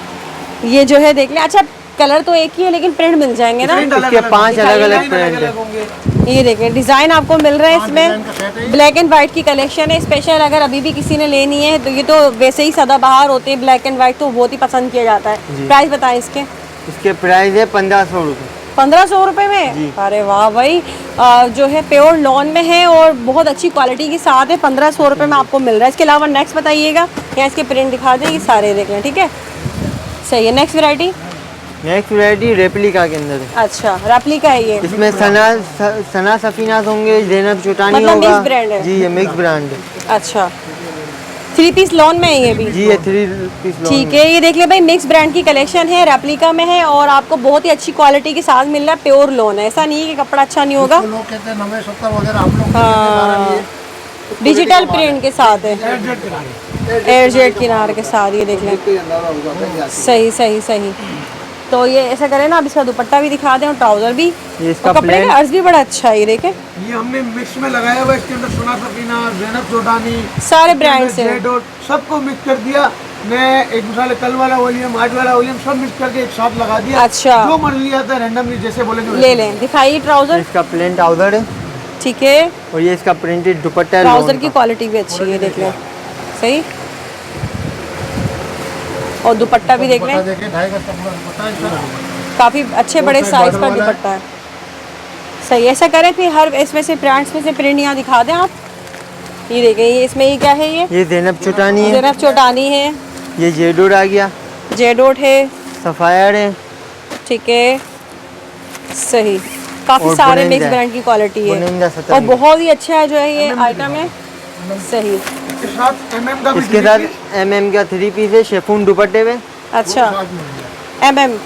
Speaker 1: ये जो है देख लें। अच्छा, कलर तो एक ही है लेकिन प्रिंट मिल जाएंगे ना?
Speaker 2: इसके 5 अलग अलग प्रिंट है।
Speaker 1: ये देखें, डिज़ाइन आपको मिल रहा है इसमें, ब्लैक एंड वाइट की कलेक्शन है स्पेशल। अगर अभी भी किसी ने लेनी है तो ये तो वैसे ही सदाबहार होते हैं, ब्लैक एंड वाइट तो बहुत ही पसंद किया जाता है। प्राइस बताएं इसके।
Speaker 2: इसके प्राइस है 1500 रुपये।
Speaker 1: 1500 रुपये में? अरे वाह भाई, जो है प्योर लॉन में है और बहुत अच्छी क्वालिटी के साथ है, 1500 रुपये में आपको मिल रहा है। इसके अलावा नेक्स्ट बताइएगा, या इसके प्रिंट दिखा दें, ये सारे देख लें, ठीक है, सही है। Next variety,
Speaker 2: next variety replica के अंदर है।
Speaker 1: अच्छा, रेप्लिका है ये।
Speaker 2: इसमें सना सफीनाज होंगे, ज़ैनब चुटानी
Speaker 1: मतलब
Speaker 2: होगा।
Speaker 1: मिक्स ब्रांड है?
Speaker 2: जी ये मिक्स ब्रांड है।
Speaker 1: अच्छा, 3 पीस लॉन में है ये भी।
Speaker 2: जी ये 3 पीस लॉन
Speaker 1: ठीक है, ये देख ले भाई, मिक्स ब्रांड की कलेक्शन है, रेप्लिका में है और आपको बहुत ही अच्छी क्वालिटी के साथ मिल रहा है। प्योर लॉन है, ऐसा नहीं है कि कपड़ा अच्छा नहीं होगा।
Speaker 4: लोग कहते हैं 90-70 वगैरह, हम लोग
Speaker 1: हाँ, डिजिटल प्रिंट के साथ है, एयरजेट किनार के साथ, ये देख लें। सही सही सही। तो ये ऐसा करें ना, अब इसका दुपट्टा भी दिखा दें और ट्राउजर भी।
Speaker 2: ये इसका
Speaker 1: और कपड़े
Speaker 2: plain-
Speaker 1: का अर्ज भी बड़ा अच्छा है, ये देखें।
Speaker 3: ये हमने मिक्स में लगाया हुआ, इसके अंदर सोना सफीना, ज़ैनब चौटानी,
Speaker 1: सारे ब्रांड से
Speaker 3: जेड और सबको मिक्स कर दिया। मैं एक मिसाल कल वाला वॉल्यूम, आज वाला वॉल्यूम सब मिक्स करके एक साथ लगा दिया।
Speaker 1: अच्छा।
Speaker 3: जो मर्जी आता है रैंडमली जैसे बोलेंगे
Speaker 1: ले लें, दिखाइए ट्राउजर।
Speaker 2: इसका प्लेन ट्राउजर है
Speaker 1: ठीक है,
Speaker 2: और ये इसका प्रिंटेड दुपट्टा है
Speaker 1: ट्राउजर
Speaker 2: लॉन
Speaker 1: की
Speaker 2: का।
Speaker 1: क्वालिटी भी अच्छी है, देख लें। सही, और दुपट्टा भी देख लें,
Speaker 4: देखिए 2.5 गज का पूरा दुपट्टा है इसका।
Speaker 1: काफ़ी अच्छे बड़े साइज का दुपट्टा है। सही, ऐसा करें फिर हर इसमें से ब्रांड्स में से प्रिंट यहाँ दिखा दें आप। ये देखें, ये इसमें ये क्या है, ये
Speaker 2: ज़ैनब चौटानी है,
Speaker 1: ज़ैनब चौटानी है,
Speaker 2: ये जेडोर आ गया,
Speaker 1: जेडोट है।
Speaker 2: सफायर है,
Speaker 1: ठीक है, सही, काफ़ी
Speaker 2: और
Speaker 1: सारे
Speaker 2: बुनेंजा
Speaker 1: मिक्स
Speaker 2: है।
Speaker 1: ब्रांड की क्वालिटी
Speaker 2: बुनेंजा
Speaker 1: है
Speaker 2: 70
Speaker 1: और बहुत ही अच्छा है जो है ये आइटम है। सही,
Speaker 3: इसके साथ MM का भी
Speaker 2: इसके साथ MM का 3 पीस है शेफून दुपट्टे में।
Speaker 1: अच्छा, MM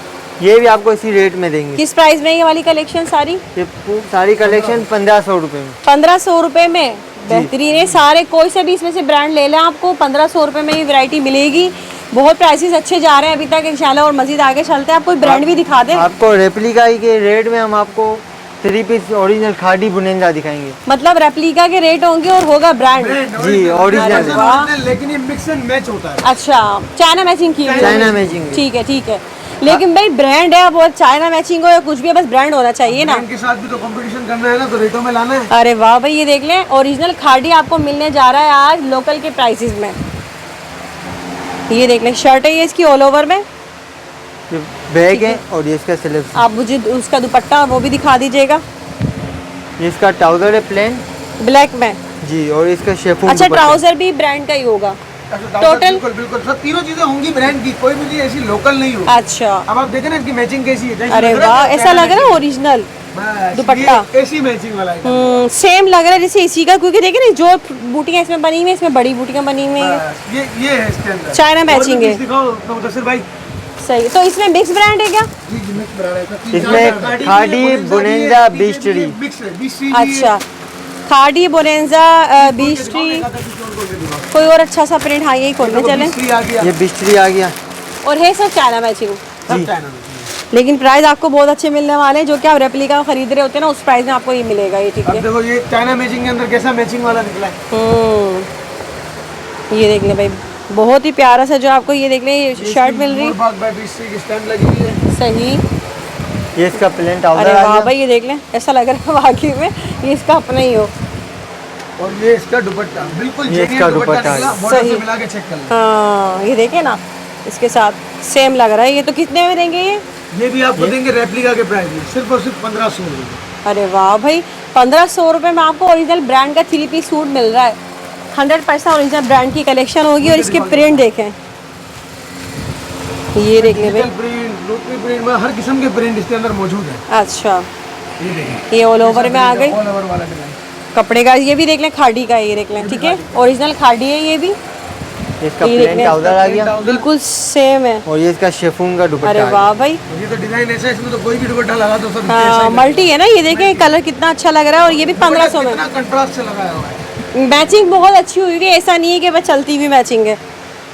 Speaker 2: ये भी आपको इसी रेट में देंगे।
Speaker 1: किस प्राइस में ये वाली कलेक्शन सारी?
Speaker 2: ये सारी कलेक्शन 1500 रुपये में।
Speaker 1: 1500 रुपये में, बेहतरीन है। सारे कोई से भी इसमें से ब्रांड ले लें, आपको 1500 रुपये में ये वैरायटी मिलेगी। बहुत प्राइसेस अच्छे जा रहे हैं अभी तक, इंशाल्लाह और मजीद आगे चलते हैं। आप कोई ब्रांड भी दिखा दें।
Speaker 2: आपको रेप्लिका के रेट में हम आपको 3 पीस ओरिजिनल खादी बुनेंजा दिखाएंगे।
Speaker 1: मतलब रेप्लिका के रेट होंगे और होगा ब्रांड।
Speaker 2: जी ओरिजिनल
Speaker 1: अरे वाह।
Speaker 3: लेकिन ये मिक्स एंड मैच होता है।
Speaker 1: अच्छा, चाइना मैचिंग की हुई है।
Speaker 2: China matching.
Speaker 1: ठीक है ठीक है, लेकिन भाई ब्रांड है, वो चाइना मैचिंग हो या कुछ भी है, बस ब्रांड होना चाहिए ना।
Speaker 3: इनके साथ भी तो कंपटीशन करना है ना, तो रेटों में लाना है।
Speaker 1: अरे वाह भाई, ये देख लें, ओरिजिनल खादी आपको मिलने जा रहा है आज लोकल के प्राइसेस में। ये देख लें, शर्ट है ये इसकी ऑल ओवर में।
Speaker 2: ये बैग है और ये इसका स्लीव्स।
Speaker 1: आप मुझे उसका दुपट्टा वो भी दिखा दीजिएगा।
Speaker 2: ये इसका ट्राउजर है प्लेन
Speaker 1: ब्लैक में।
Speaker 2: जी, और इसका शेफून
Speaker 1: अच्छा,
Speaker 2: दुपट्टा।
Speaker 1: ट्राउजर भी ब्रांड का ही होगा।
Speaker 3: टोटल बिल्कुल बिल्कुल सब तीनों चीजें होंगी ब्रांड की, कोई भी चीज ऐसी लोकल नहीं होगी।
Speaker 1: अच्छा,
Speaker 3: अब आप देखें ना इसकी मैचिंग कैसी है। जैसे
Speaker 1: अरे
Speaker 3: लग रहा
Speaker 1: वाह,
Speaker 3: है
Speaker 1: ऐसा लग रहा है ओरिजिनल
Speaker 3: बस,
Speaker 1: दुपट्टा।
Speaker 3: ये ऐसी मैचिंग वाला है।
Speaker 1: सेम लग रहा है जैसे इसी का, क्योंकि देखिए ना जो बूटियाँ इसमें बनी हुई है, इसमें बड़ी बूटियाँ बनी हुई हैं।
Speaker 3: बस, ये है इसके अंदर
Speaker 1: चाइना
Speaker 3: और भी
Speaker 1: मैचिंग है।
Speaker 3: पीस दिखाओ तो मुदस्सिर भाई।
Speaker 1: सही, तो इसमें मिक्स ब्रांड है क्या?
Speaker 4: जी मिक्स ब्रांड है इसका।
Speaker 2: इसमें खादी बुनेंजा बीस्ट्री।
Speaker 3: मिक्स है, बीस्ट्री।
Speaker 1: अच्छा, खादी बोनेंजा बीस्ट्री। कोई और अच्छा सा प्रिंट, हाँ यही खोलने चले।
Speaker 3: आ गया
Speaker 2: ये बीस्ट्री आ गया।
Speaker 1: और है सब चाइना मैचिंग,
Speaker 3: सब चाइना में।
Speaker 1: लेकिन प्राइस आपको बहुत अच्छे मिलने वाले हैं। जो कि आप रेप्लिका खरीद रहे होते हैं ना, उस प्राइस में आपको ये मिलेगा। ये ठीक
Speaker 3: अब
Speaker 1: है।
Speaker 3: देखो ये चाइना मैचिंग के अंदर कैसा मैचिंग वाला निकला है।
Speaker 1: ये देख लें भाई, बहुत ही प्यारा सा जो आपको ये देख लें ये शर्ट मिल रही है।
Speaker 3: बीस्ट्री की स्टैम्प लगी हुई है।
Speaker 1: सही,
Speaker 2: ये इसका प्लेन
Speaker 1: अरे
Speaker 2: ट्राउजर आ
Speaker 1: वाह
Speaker 2: गया।
Speaker 1: भाई, ये देख लें, ऐसा लग रहा है वाकई में ये इसका अपना ही हो।
Speaker 3: और ये इसका दुपट्टा बिल्कुल
Speaker 2: ये इसका
Speaker 3: genuine
Speaker 2: दुपट्टा
Speaker 3: निकला,
Speaker 2: है।
Speaker 3: बॉर्डर से
Speaker 1: सही।
Speaker 3: मिला के चेक कर लो।
Speaker 1: हाँ, ये देखे ना, इसके साथ सेम लग रहा है। ये तो कितने में देंगे ये?
Speaker 3: ये भी आपको देंगे रेप्लिका के प्राइस में, सिर्फ और सिर्फ 1500 रुपये।
Speaker 1: अरे वाह भाई, 1500 रुपये में आपको ओरिजिनल ब्रांड का 3 पीस सूट मिल रहा है। 100% ओरिजिनल ब्रांड की कलेक्शन होगी। और इसके प्रिंट देखें, ये देख ले भाई।
Speaker 3: प्रिंट, रोटरी प्रिंट में हर किस्म के प्रिंट इसके अंदर मौजूद है।
Speaker 1: अच्छा,
Speaker 3: ये देखें,
Speaker 1: ये ऑल ओवर में आ गई
Speaker 3: ऑल ओवर वाला डिजाइन।
Speaker 1: कपड़े का। ये भी देख लें, खादी का है, ये देख लें। ठीक है, ओरिजिनल खादी है ये भी,
Speaker 2: ये इसका
Speaker 1: ये
Speaker 2: प्लेन
Speaker 1: देखने
Speaker 2: ट्राउजर आ गया
Speaker 1: बिल्कुल सेम है।
Speaker 2: और ये इसका शेफून का दुपट्टा
Speaker 1: अरे
Speaker 2: आ गया।
Speaker 1: वाह भाई,
Speaker 3: ये तो डिजाइन ऐसा है, इसमें तो कोई भी दुपट्टा लगा दो सब ऐसा
Speaker 1: हाँ
Speaker 3: ही
Speaker 1: मल्टी है ना। ये देखें कलर कितना अच्छा लग रहा है, और ये भी
Speaker 3: लगेगा।
Speaker 1: 1500 में।
Speaker 3: कितना कंट्रास्ट से लगाया हुआ है।
Speaker 1: मैचिंग बहुत अच्छी हुई है, ऐसा नहीं है कि बस चलती हुई मैचिंग है।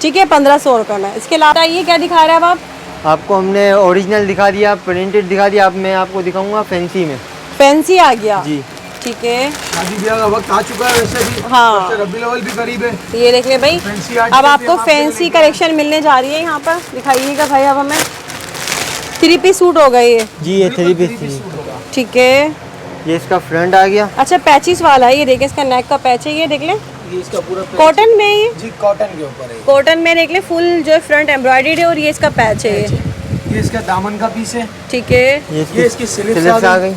Speaker 1: ठीक है, 1500 रुपये में। इसके अलावा ये क्या दिखा रहे हैं अब आप?
Speaker 2: आपको हमने ओरिजिनल दिखा दिया, प्रिंटेड दिखा दिया। अब मैं आपको दिखाऊंगा फैंसी में।
Speaker 1: फैंसी आ गया।
Speaker 2: जी,
Speaker 1: ठीक है,
Speaker 3: शादी ब्याह का वक्त आ चुका है वैसे भी।
Speaker 1: हाँ।
Speaker 3: वैसे रबी अव्वल भी करीब है।
Speaker 1: ये देख ले भाई,
Speaker 3: फैंसी आर्टिकल
Speaker 1: अब
Speaker 3: भी
Speaker 1: आपको
Speaker 3: हम आपको
Speaker 1: फैंसी
Speaker 3: लेके
Speaker 1: कलेक्शन मिलने जा रही है यहाँ पर। दिखाइएगा भाई अब हमें। 3 पीस सूट हो गए ये।
Speaker 2: जी ये 3 पीस थी।
Speaker 3: सूट होगा।
Speaker 1: ठीक है,
Speaker 2: ये इसका फ्रंट आ गया।
Speaker 1: अच्छा पैचिस वाला है। ये देखें, इसका नेक का पैच है, ये देख लें।
Speaker 3: ये इसका पूरा
Speaker 1: कॉटन में है ये,
Speaker 3: जी कॉटन के ऊपर है।
Speaker 1: कॉटन में देख लें, फुल जो फ्रंट एम्ब्रॉयडर्ड है। और ये इसका पैच है ये।
Speaker 3: ये इसका दामन का पीस है।
Speaker 1: ठीक है,
Speaker 3: ये इसकी स्लीव्स
Speaker 2: स्लीव्स
Speaker 3: आ
Speaker 2: आ
Speaker 3: गई।
Speaker 2: गई।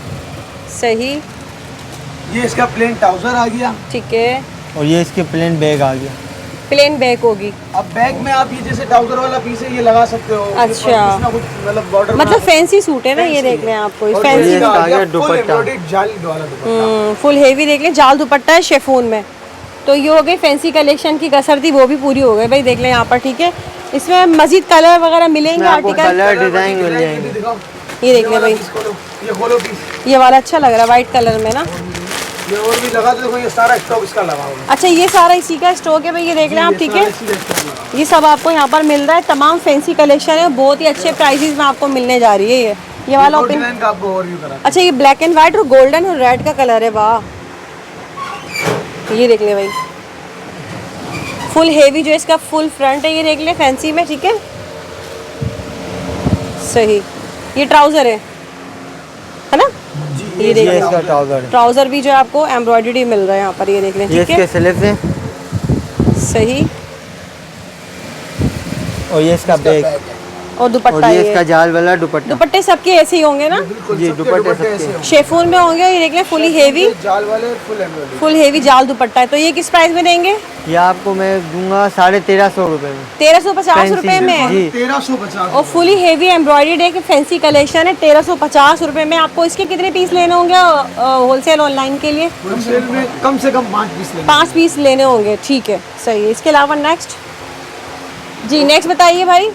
Speaker 1: सही,
Speaker 3: ये इसका प्लेन ट्राउजर आ गया।
Speaker 1: ठीक है।
Speaker 2: और ये इसके प्लेन बैग आ गया।
Speaker 1: प्लेन बैक होगी।
Speaker 3: अब बैग में आप ये जैसे ट्राउजर वाला पीस है ये लगा सकते हो।
Speaker 1: अच्छा।
Speaker 3: कुछ ना कुछ मतलब बॉर्डर
Speaker 1: मतलब फैंसी सूट है ना, ये देख लें आपको
Speaker 3: और
Speaker 1: फैंसी।
Speaker 2: ये
Speaker 3: इसका
Speaker 2: आ गया
Speaker 3: फुल
Speaker 2: दुपट्टा।
Speaker 3: एम्ब्रॉयडर्ड जाली वाला दुपट्टा।
Speaker 1: फुल हेवी देख लें, जाल दुपट्टा है शेफून में। तो ये हो गई फैंसी कलेक्शन की कसर थी, वो भी पूरी हो गई भाई, देख लें यहाँ पर, ठीक है। इसमें मजीद कलर वगैरह मिलेंगे
Speaker 2: आपको
Speaker 1: आर्टिकल,
Speaker 2: कलर डिजाइन मिल जाएंगे।
Speaker 3: दिखाओ,
Speaker 1: ये देख लें भाई,
Speaker 3: ये खोलो पीस,
Speaker 1: ये वाला अच्छा लग रहा है वाइट कलर में ना।
Speaker 3: ये और भी लगा दो, देखो ये सारा स्टॉक इसका लगा हुआ है।
Speaker 1: अच्छा ये सारा इसी का स्टॉक है भाई, ये देख लें आप, ठीक है।
Speaker 3: इसी का स्टॉक लगा हुआ
Speaker 1: ये सब आपको यहाँ पर मिल रहा है, तमाम फैंसी कलेक्शन है, बहुत ही अच्छे प्राइसेस में आपको मिलने जा रही है ये वाला
Speaker 3: है।
Speaker 1: ओपन।
Speaker 3: डिजाइन का आपको ओवरव्यू करा।
Speaker 1: अच्छा ये ब्लैक एंड व्हाइट और गोल्डन और रेड का कलर है, वाह। ये देख ले भाई, फुल हेवी जो इसका फुल फ्रंट है, ये देख ले फैंसी में, ठीक है। सही, ये ट्राउजर है ना, ये देख
Speaker 2: ये
Speaker 1: ले,
Speaker 2: इसका ट्राउजर है।
Speaker 1: ट्राउजर भी जो है आपको एम्ब्रॉयडरी मिल रहा है यहाँ पर, ये देख लें,
Speaker 2: ये
Speaker 1: ठीक है।
Speaker 2: इसके स्लीव्स हैं
Speaker 1: सही,
Speaker 2: और ये इसका बैग
Speaker 1: और
Speaker 2: और
Speaker 1: दुपट्टा
Speaker 2: ये
Speaker 1: ये
Speaker 2: इसका जाल वाला दुपट्टा।
Speaker 1: दुपट्टे सबके ऐसे ही होंगे ना,
Speaker 2: जी दुपट्टे सबके
Speaker 1: शेफून में होंगे, और ये देख लें फुली हेवी,
Speaker 3: जाल वाले फुल एम्ब्रॉयडरी।
Speaker 1: फुल हेवी जाल दुपट्टा है। तो ये किस प्राइस में देंगे?
Speaker 2: ये आपको मैं दूंगा 1350 रुपए में।
Speaker 1: 1350 रुपए
Speaker 2: फैंसी
Speaker 1: में,
Speaker 2: जी।
Speaker 3: 1350
Speaker 1: और फुली हेवी एम्ब्रॉयडरी है कि फैंसी कलेक्शन है, 1350 रुपए में। आपको इसके कितने पीस लेने होंगे होलसेल ऑनलाइन के लिए?
Speaker 3: होलसेल में कम से कम 5 पीस लेंगे।
Speaker 1: 5 पीस लेने होंगे, ठीक है, सही है। इसके अलावा नेक्स्ट जी, नेक्स्ट बताइए भाई।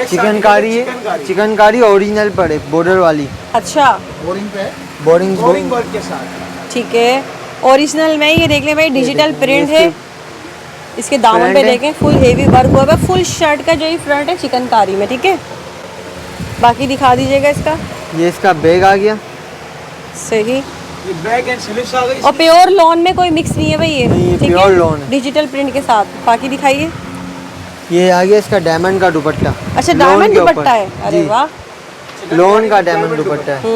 Speaker 2: चिकनकारी है, चिकनकारी ओरिजिनल पड़े बॉर्डर वाली।
Speaker 1: अच्छा
Speaker 3: बोरिंग पे है,
Speaker 2: बोरिंग
Speaker 3: बोरिंग वर्क के साथ।
Speaker 1: ठीक है, ओरिजिनल में ये देख लें भाई, डिजिटल प्रिंट है, इसके दामन
Speaker 2: फ्रंट
Speaker 1: पे
Speaker 2: है।
Speaker 1: देखें फुल हेवी वर्क हुआ है, फुल शर्ट का जो ये फ्रंट है चिकनकारी में, ठीक है। बाकी दिखा दीजिएगा इसका।
Speaker 2: ये इसका बैग आ गया।
Speaker 1: सही,
Speaker 3: ये बैक एंड स्लीव्स आ गई।
Speaker 1: और प्योर लॉन में कोई मिक्स नहीं है भाई, ये
Speaker 2: नहीं, ये
Speaker 1: ठीक
Speaker 2: प्योर
Speaker 1: है,
Speaker 2: लॉन है।
Speaker 1: डिजिटल प्रिंट के साथ। बाकी दिखाइए।
Speaker 2: ये आ गया इसका डायमंड का दुपट्टा।
Speaker 1: अच्छा
Speaker 2: लोन
Speaker 1: डायमंड
Speaker 2: के ऊपर।
Speaker 1: दुपट्टा है, अरे
Speaker 2: जी,
Speaker 1: वाह।
Speaker 2: लोन का डायमंड दुपट्टा है।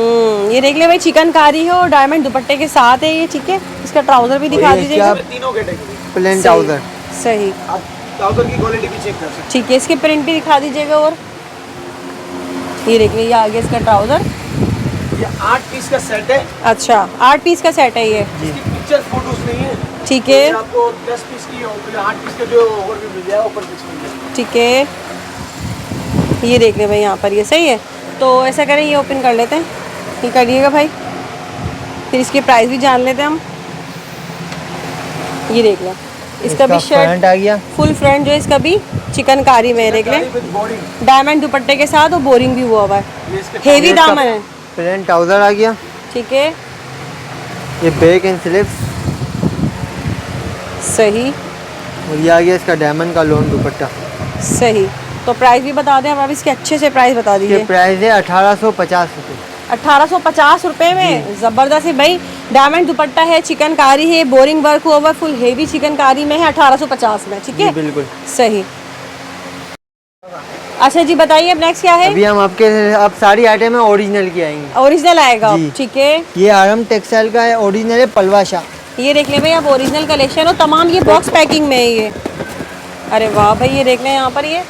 Speaker 1: ये देख ले भाई, चिकनकारी है और डायमंड दुपट्टे के साथ है ये, ठीक है। इसका ट्राउजर भी दिखा
Speaker 2: ये
Speaker 1: दीजिएगा।
Speaker 2: इसका
Speaker 3: तीनों कैटेगरी
Speaker 2: प्लेन
Speaker 1: सही।
Speaker 2: ट्राउजर।
Speaker 1: सही,
Speaker 3: आप ट्राउजर की क्वालिटी भी चेक कर सकते
Speaker 1: ठीक है, इसके प्रिंट भी दिखा दीजिएगा। और ये देख लीजिए, आगे इसका ट्राउजर।
Speaker 3: हैं। ये 8 पीस का सेट है।
Speaker 1: अच्छा 8 पीस का सेट है ये,
Speaker 3: इसकी पिक्चर फोटोज नहीं है,
Speaker 1: ठीक
Speaker 3: ये
Speaker 1: है,
Speaker 3: आपको 10 पीस की और 8 पीस का जो ओवरव्यू मिल जाएगा ऊपर पिक्स मिल जाएगा।
Speaker 1: ठीक है। ये देख ले भाई यहाँ पर, ये सही है। तो ऐसा करें, ये ओपन कर लेते हैं, ये करिएगा भाई, फिर इसके प्राइस भी जान लेते हैं हम। ये देख लें, इसका भी शर्ट
Speaker 2: फ्रंट आ गया।
Speaker 1: फुल फ्रंट जो है इसका भी चिकनकारी में, देख लें,
Speaker 3: विद बोरिंग।
Speaker 1: डायमंड दुपट्टे के साथ और बोरिंग भी हुआ हुआ है,
Speaker 3: ये इसके
Speaker 1: हेवी
Speaker 2: ये इसका
Speaker 1: दामन है,
Speaker 2: प्लेन ट्राउजर आ गया।
Speaker 1: ठीक है।
Speaker 2: ये बैग एंड स्लीव्स
Speaker 1: सही,
Speaker 2: और ये आ गया इसका डायमंड का लोन दुपट्टा।
Speaker 1: सही। तो प्राइस भी बता दें अब इसके, अच्छे से प्राइस बता
Speaker 2: ये
Speaker 1: दीजिए।
Speaker 2: प्राइस है 1850 रुपये।
Speaker 1: 1850 रुपए में, ज़बरदस्त है भाई। डायमंड दुपट्टा है, चिकनकारी है, बोरिंग वर्क हुआ हुआ, फुल हेवी चिकनकारी में है, 1850 में, ठीक
Speaker 2: जी
Speaker 1: है,
Speaker 2: बिल्कुल।
Speaker 1: सही। अच्छा जी बताइए, अब नेक्स्ट क्या है?
Speaker 2: अभी हम आपके अब सारी आइटम ओरिजिनल की आएंगी।
Speaker 1: ओरिजिनल आएगा,
Speaker 2: जी।
Speaker 1: ठीक है।
Speaker 2: ये आरम टेक्सटाइल का है, ओरिजिनल है पलवाशा।
Speaker 1: ये देख लें भाई, अब ओरिजिनल कलेक्शन हो, तमाम ये बॉक्स पैकिंग में है ये। अरे वाह भाई, ये देख लें यहाँ पर, ये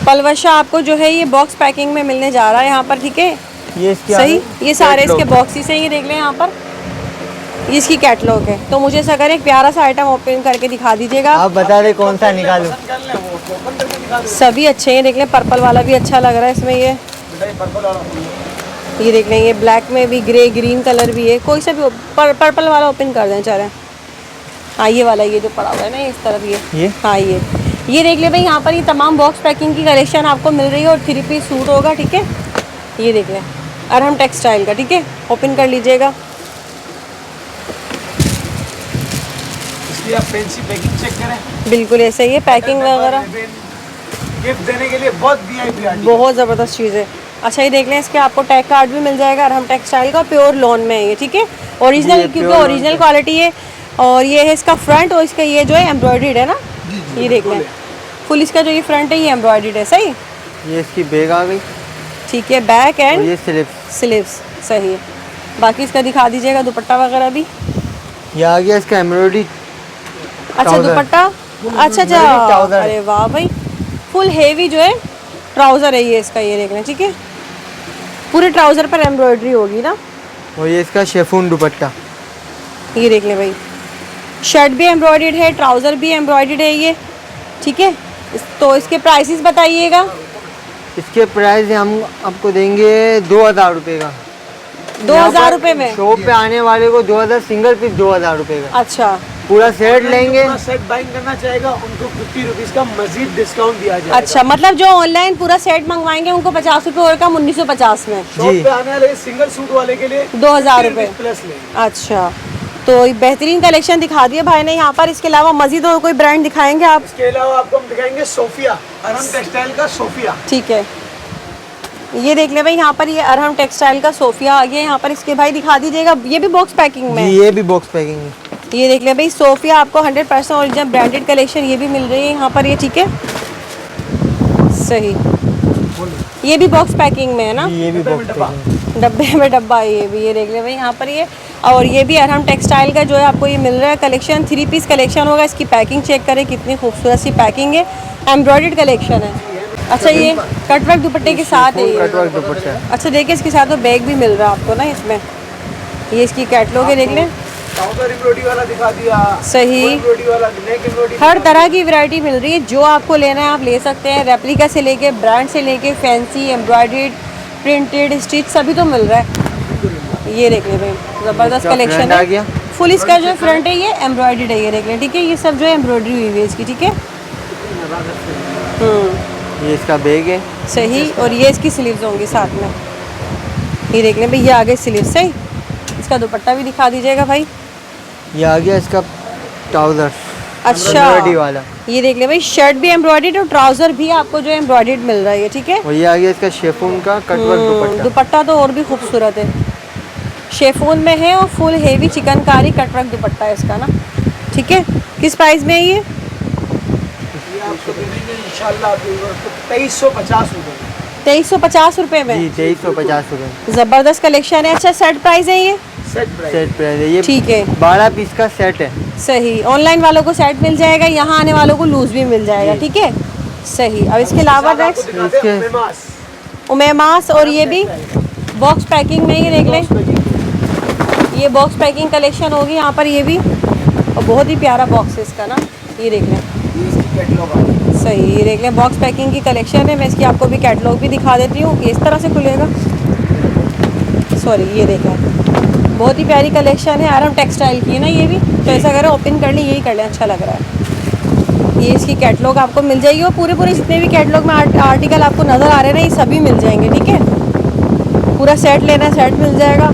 Speaker 1: पलवशा आपको जो है ये बॉक्स पैकिंग में मिलने जा रहा है यहाँ पर, ठीक है,
Speaker 2: ये इसकी
Speaker 1: सही। ये सारे
Speaker 2: कैटलॉग।
Speaker 1: इसके बॉक्सेस हैं, ये देख लें यहाँ पर, ये इसकी कैटलॉग है। तो मुझे ऐसा करें, एक प्यारा सा आइटम ओपन करके दिखा दीजिएगा।
Speaker 2: आप बता दें कौन सा निकालूं।
Speaker 3: कर ले वो ओपन करके दिखा दो।
Speaker 1: सभी अच्छे हैं, देख लें, पर्पल वाला भी अच्छा लग रहा है इसमें, ये
Speaker 3: बेटा ये पर्पल वाला खोलो।
Speaker 1: ये देख लें, ये ब्लैक में भी ग्रे ग्रीन कलर भी है, कोई सा भी पर्पल वाला ओपन कर दें चलें। हाँ ये वाला, ये जो पड़ा हुआ है ना इस तरफ, ये हाँ ये देख ले भाई, यहाँ पर ये तमाम बॉक्स पैकिंग की कलेक्शन आपको मिल रही है, और 3 पीस सूट होगा, ठीक है। ये देख लें, अरहम टेक्सटाइल का, ठीक है, ओपन कर लीजिएगा।
Speaker 3: इसकी आप फैंसी पैकिंग चेक करें,
Speaker 1: बिल्कुल ऐसे ही है, पैकिंग वगैरह
Speaker 3: गिफ्ट देने के लिए बहुत वीआईपी आर्टिकल।
Speaker 1: बहुत ज़बरदस्त चीज़ है। अच्छा ये देख लें, इसके आपको टैग कार्ड भी मिल जाएगा, अरहम टेक्सटाइल का, प्योर लॉन में है ये, ठीक है, ओरिजिनल,
Speaker 2: ये
Speaker 1: क्योंकि
Speaker 2: pure
Speaker 1: ओरिजिनल क्वालिटी है। और ये है इसका फ्रंट, और इसका ये जो है एम्ब्रॉयडर्ड है ना, ये देख लें, फुल इसका जो ये फ्रंट है ये एम्ब्रॉयडर्ड है, सही,
Speaker 2: ये इसकी बैग आ गई।
Speaker 1: ठीक है, बैक
Speaker 2: और
Speaker 1: एंड
Speaker 2: ये स्लिप्स।
Speaker 1: स्लीव्स, सही है। बाकी इसका दिखा दीजिएगा दुपट्टा वगैरह भी।
Speaker 2: ये आ गया इसका एम्ब्रॉयडरी।
Speaker 1: अच्छा
Speaker 2: ट्राउजर।
Speaker 1: दुपट्टा, अच्छा
Speaker 2: ट्राउजर है।
Speaker 1: अरे वाह भाई, फुल हेवी जो है ट्राउज़र है ये इसका, ये देख लें, ठीक है, पूरे ट्राउज़र पर एम्ब्रॉयडरी होगी ना।
Speaker 2: और ये इसका शेफून दुपट्टा।
Speaker 1: ये देख लें भाई, शर्ट भी एम्ब्रॉयडर्ड है, ट्राउज़र भी एम्ब्रॉयडर्ड है ये, ठीक है। तो इसके प्राइसेस बताइएगा।
Speaker 2: इसके प्राइस हम आपको देंगे 2000 रुपये का।
Speaker 1: 2000 रुपए में।
Speaker 2: शॉप पे आने वाले को 2000 सिंगल पीस 2000 रुपए का।
Speaker 1: अच्छा
Speaker 2: पूरा सेट लेंगे
Speaker 3: पूरा सेट बाइंग करना चाहेगा उनको 50 रुपीज़ का मजीद डिस्काउंट दिया जाएगा।
Speaker 1: अच्छा, मतलब जो ऑनलाइन पूरा सेट मंगवाएंगे उनको 50 रुपए और कम 1950 में।
Speaker 3: शॉप पे आने वाले सिंगल सूट वाले के लिए
Speaker 1: 2000 रुपए
Speaker 3: प्लस लेंगे।
Speaker 1: अच्छा, तो ये बेहतरीन कलेक्शन दिखा दिया भाई ने यहाँ पर। इसके अलावा मजीद और कोई ब्रांड दिखाएंगे आप?
Speaker 3: इसके अलावा आपको हम दिखाएंगे सोफिया, अरहम टेक्सटाइल का सोफिया।
Speaker 1: ठीक है, ये देख ले भाई, यहाँ पर ये अरहम टेक्सटाइल का सोफिया आ गया। यहाँ पर इसके भाई दिखा दीजिएगा, ये भी बॉक्स पैकिंग में
Speaker 2: जी,
Speaker 1: है।
Speaker 2: ये भी बॉक्स पैकिंग है।
Speaker 1: ये देख ले भाई, सोफिया आपको 100% ओरिजिनल ब्रांडेड कलेक्शन ये भी मिल रही है यहाँ पर ये। ठीक है, सही, ये भी बॉक्स पैकिंग में है ना?
Speaker 2: जी, ये भी बॉक्स पैकिंग।
Speaker 1: डब्बे में डब्बा है ये भी। ये देख ले भाई यहाँ पर ये, और ये भी अरहम टेक्सटाइल का जो है आपको ये मिल रहा है कलेक्शन। 3 पीस कलेक्शन होगा। इसकी पैकिंग चेक करें, कितनी खूबसूरत सी पैकिंग है। एम्ब्रॉयडर्ड कलेक्शन है। अच्छा, ये कटवर्क दुपट्टे के साथ है ये।
Speaker 2: कटवर्क दुपट्टा।
Speaker 1: अच्छा, देखिए इसके साथ तो बैग भी मिल रहा है आपको ना इसमें। ये इसकी कैटलॉग है, देख लें।
Speaker 3: ट्राउजर एम्ब्रॉयडरी वाला दिखा दिया,
Speaker 1: सही,
Speaker 3: एम्ब्रॉयडरी वाला, नेक एम्ब्रॉयडरी,
Speaker 1: हर तरह की वैरायटी मिल रही है। जो आपको लेना है आप ले सकते हैं। रेप्लिका से लेके ब्रांड से लेके फैंसी, एम्ब्रॉयडर्ड, प्रिंटेड, स्टिच सभी तो मिल रहा है। ये देख ले भाई, ज़बरदस्त कलेक्शन
Speaker 2: आ गया।
Speaker 1: है। फुल इसका जो फ्रंट है ये एम्ब्रॉयडर्ड है, ये देख लें। ठीक है, ये सब जो है एम्ब्रॉयडरी हुई है इसकी। ठीक है,
Speaker 2: ये इसका बैग है।
Speaker 1: सही, और ये इसकी स्लीव्स होंगी साथ में। ये देख लें भाई, ये आगे स्लीव। सही, इसका दुपट्टा भी दिखा दीजिएगा भाई।
Speaker 2: ये आ गया इसका ट्राउजर,
Speaker 1: अच्छा,
Speaker 2: एम्ब्रॉयडरी वाला।
Speaker 1: ये देख ले भाई, शर्ट भी एम्ब्रॉयडर्ड और ट्राउजर भी आपको जो एम्ब्रॉयडर्ड मिल रहा है ये। ठीक है,
Speaker 2: और ये आ गया इसका शेफून का कटवर्क दुपट्टा।
Speaker 1: दुपट्टा तो और भी खूबसूरत है, शेफून में है और फुल हेवी चिकनकारी कटवर्क दुपट्टा है इसका ना। ठीक है, किस प्राइस में है ये?
Speaker 3: आपको दे देंगे इंशाल्लाह 2350 रुपए में।
Speaker 1: 2350 रुपए में।
Speaker 2: जी, 2350 रुपए
Speaker 1: जबरदस्त कलेक्शन है। अच्छा, सेट प्राइस है ये?
Speaker 3: Set price.
Speaker 2: सेट प्राइस है ये।
Speaker 1: ठीक है,
Speaker 2: 12 पीस का सेट है।
Speaker 1: सही। ऑनलाइन वालों को सेट मिल जाएगा, यहाँ आने वालों को लूज भी मिल जाएगा। ठीक है, सही। अब इसके अलावा नेक्स्ट उमेमास, और ये भी बॉक्स पैकिंग में। ये देख लें, ये बॉक्स पैकिंग कलेक्शन होगी यहाँ पर। ये भी, और बहुत ही प्यारा बॉक्स है इसका ना। ये देख लें, सही। ये देख लें, बॉक्स पैकिंग की कलेक्शन है। मैं इसकी आपको भी कैटलॉग भी दिखा देती हूँ कि इस तरह से खुलेगा। सॉरी, ये देखें, बहुत ही प्यारी कलेक्शन है। अरहम टेक्सटाइल की है ना ये भी। तो ऐसा करें, ओपन कर लें, यही कर लें, अच्छा लग रहा है। ये इसकी कैटलॉग आपको मिल जाएगी, और पूरे जितने भी कैटलॉग में आर्टिकल आपको नज़र आ रहे हैं ना, ये सभी मिल जाएंगे। ठीक है, पूरा सेट लेना है, सेट मिल जाएगा।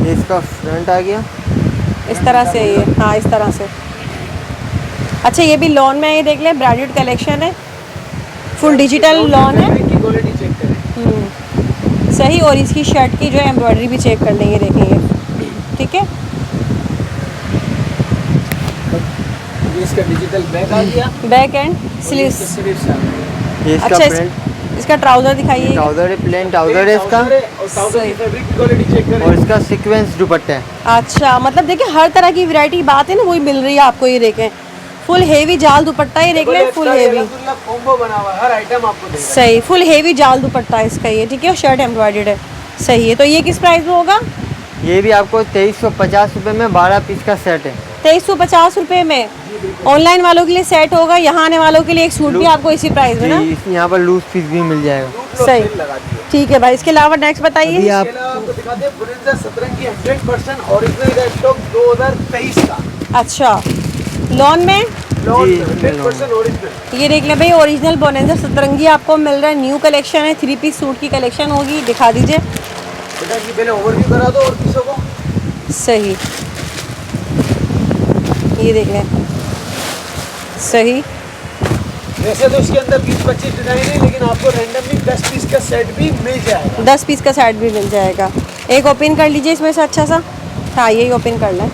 Speaker 2: ये इसका फ्रंट आ गया
Speaker 1: इस तरह से ये, हाँ इस तरह से। अच्छा, ये भी लॉन में है। ये देख लें, ब्रांडेड कलेक्शन है, फुल डिजिटल लॉन है।
Speaker 3: क्वालिटी चेक करें।
Speaker 1: सही, और इसकी शर्ट की जो है एम्ब्रॉयडरी भी चेक कर लेंगे, देखेंगे। ठीक है,
Speaker 3: ये इसका डिजिटल बैक आ गया,
Speaker 1: बैक एंड स्लीव्स।
Speaker 3: स्लीव्स आ गए।
Speaker 2: ये इसका
Speaker 1: अच्छा,
Speaker 2: प्रिंट
Speaker 1: इसका ट्राउज़र दिखाइए।
Speaker 2: ट्राउजर है, प्लेन ट्राउजर है इसका।
Speaker 3: और ट्राउजर की फैब्रिक की क्वालिटी चेक करें।
Speaker 2: और इसका सीक्वेंस दुपट्टा है।
Speaker 1: अच्छा, मतलब देखिए हर तरह की वैरायटी बात है ना, वही मिल रही है आपको। ये देखें, फुल हेवी जाल दुपट्टा। ये देख लें, फुल हेवी,
Speaker 3: कॉम्बो बना हुआ है, हर आइटम आपको देगा।
Speaker 1: सही, फुल हेवी जाल दुपट्टा है इसका ये। ठीक है, और शर्ट एम्ब्रॉयडर्ड है। सही है, तो ये किस प्राइस में होगा?
Speaker 2: ये भी आपको 2350 रुपए में 12 पीस का सेट है।
Speaker 1: 2350 रुपए में। ऑनलाइन वालों के लिए सेट होगा, यहाँ आने वालों के लिए एक सूट भी आपको इसी प्राइस में ना।
Speaker 2: जी, यहाँ पर लूज पीस भी मिल जाएगा।
Speaker 1: सही, ठीक है भाई। इसके अलावा नेक्स्ट
Speaker 2: अभी
Speaker 1: बताइए।
Speaker 2: आप
Speaker 3: आपको दिखाते हैं बुरेंजा सतरंगी 100% ओरिजिनल का स्टॉक 2023 का।
Speaker 1: अच्छा, लॉन में
Speaker 3: लॉन
Speaker 2: जी,
Speaker 3: 100% ओरिजिनल।
Speaker 1: ये देख लें भाई, ओरिजिनल बोनेंजर सतरंगी आपको मिल रहा है। न्यू कलेक्शन है, 3 पीस सूट की कलेक्शन होगी। दिखा दीजिए।
Speaker 3: बेटा जी पहले ओवरव्यू करा दो और पीसों को।
Speaker 1: सही, ये देख लें, सही।
Speaker 3: वैसे तो इसके अंदर 20-25 डिजाइन है, लेकिन आपको रैंडमली 10 पीस का सेट भी मिल जाएगा।
Speaker 1: 10 पीस का सेट भी मिल जाएगा। एक ओपन कर लीजिए इसमें से, अच्छा सा। हाँ, यही ओपन कर लें।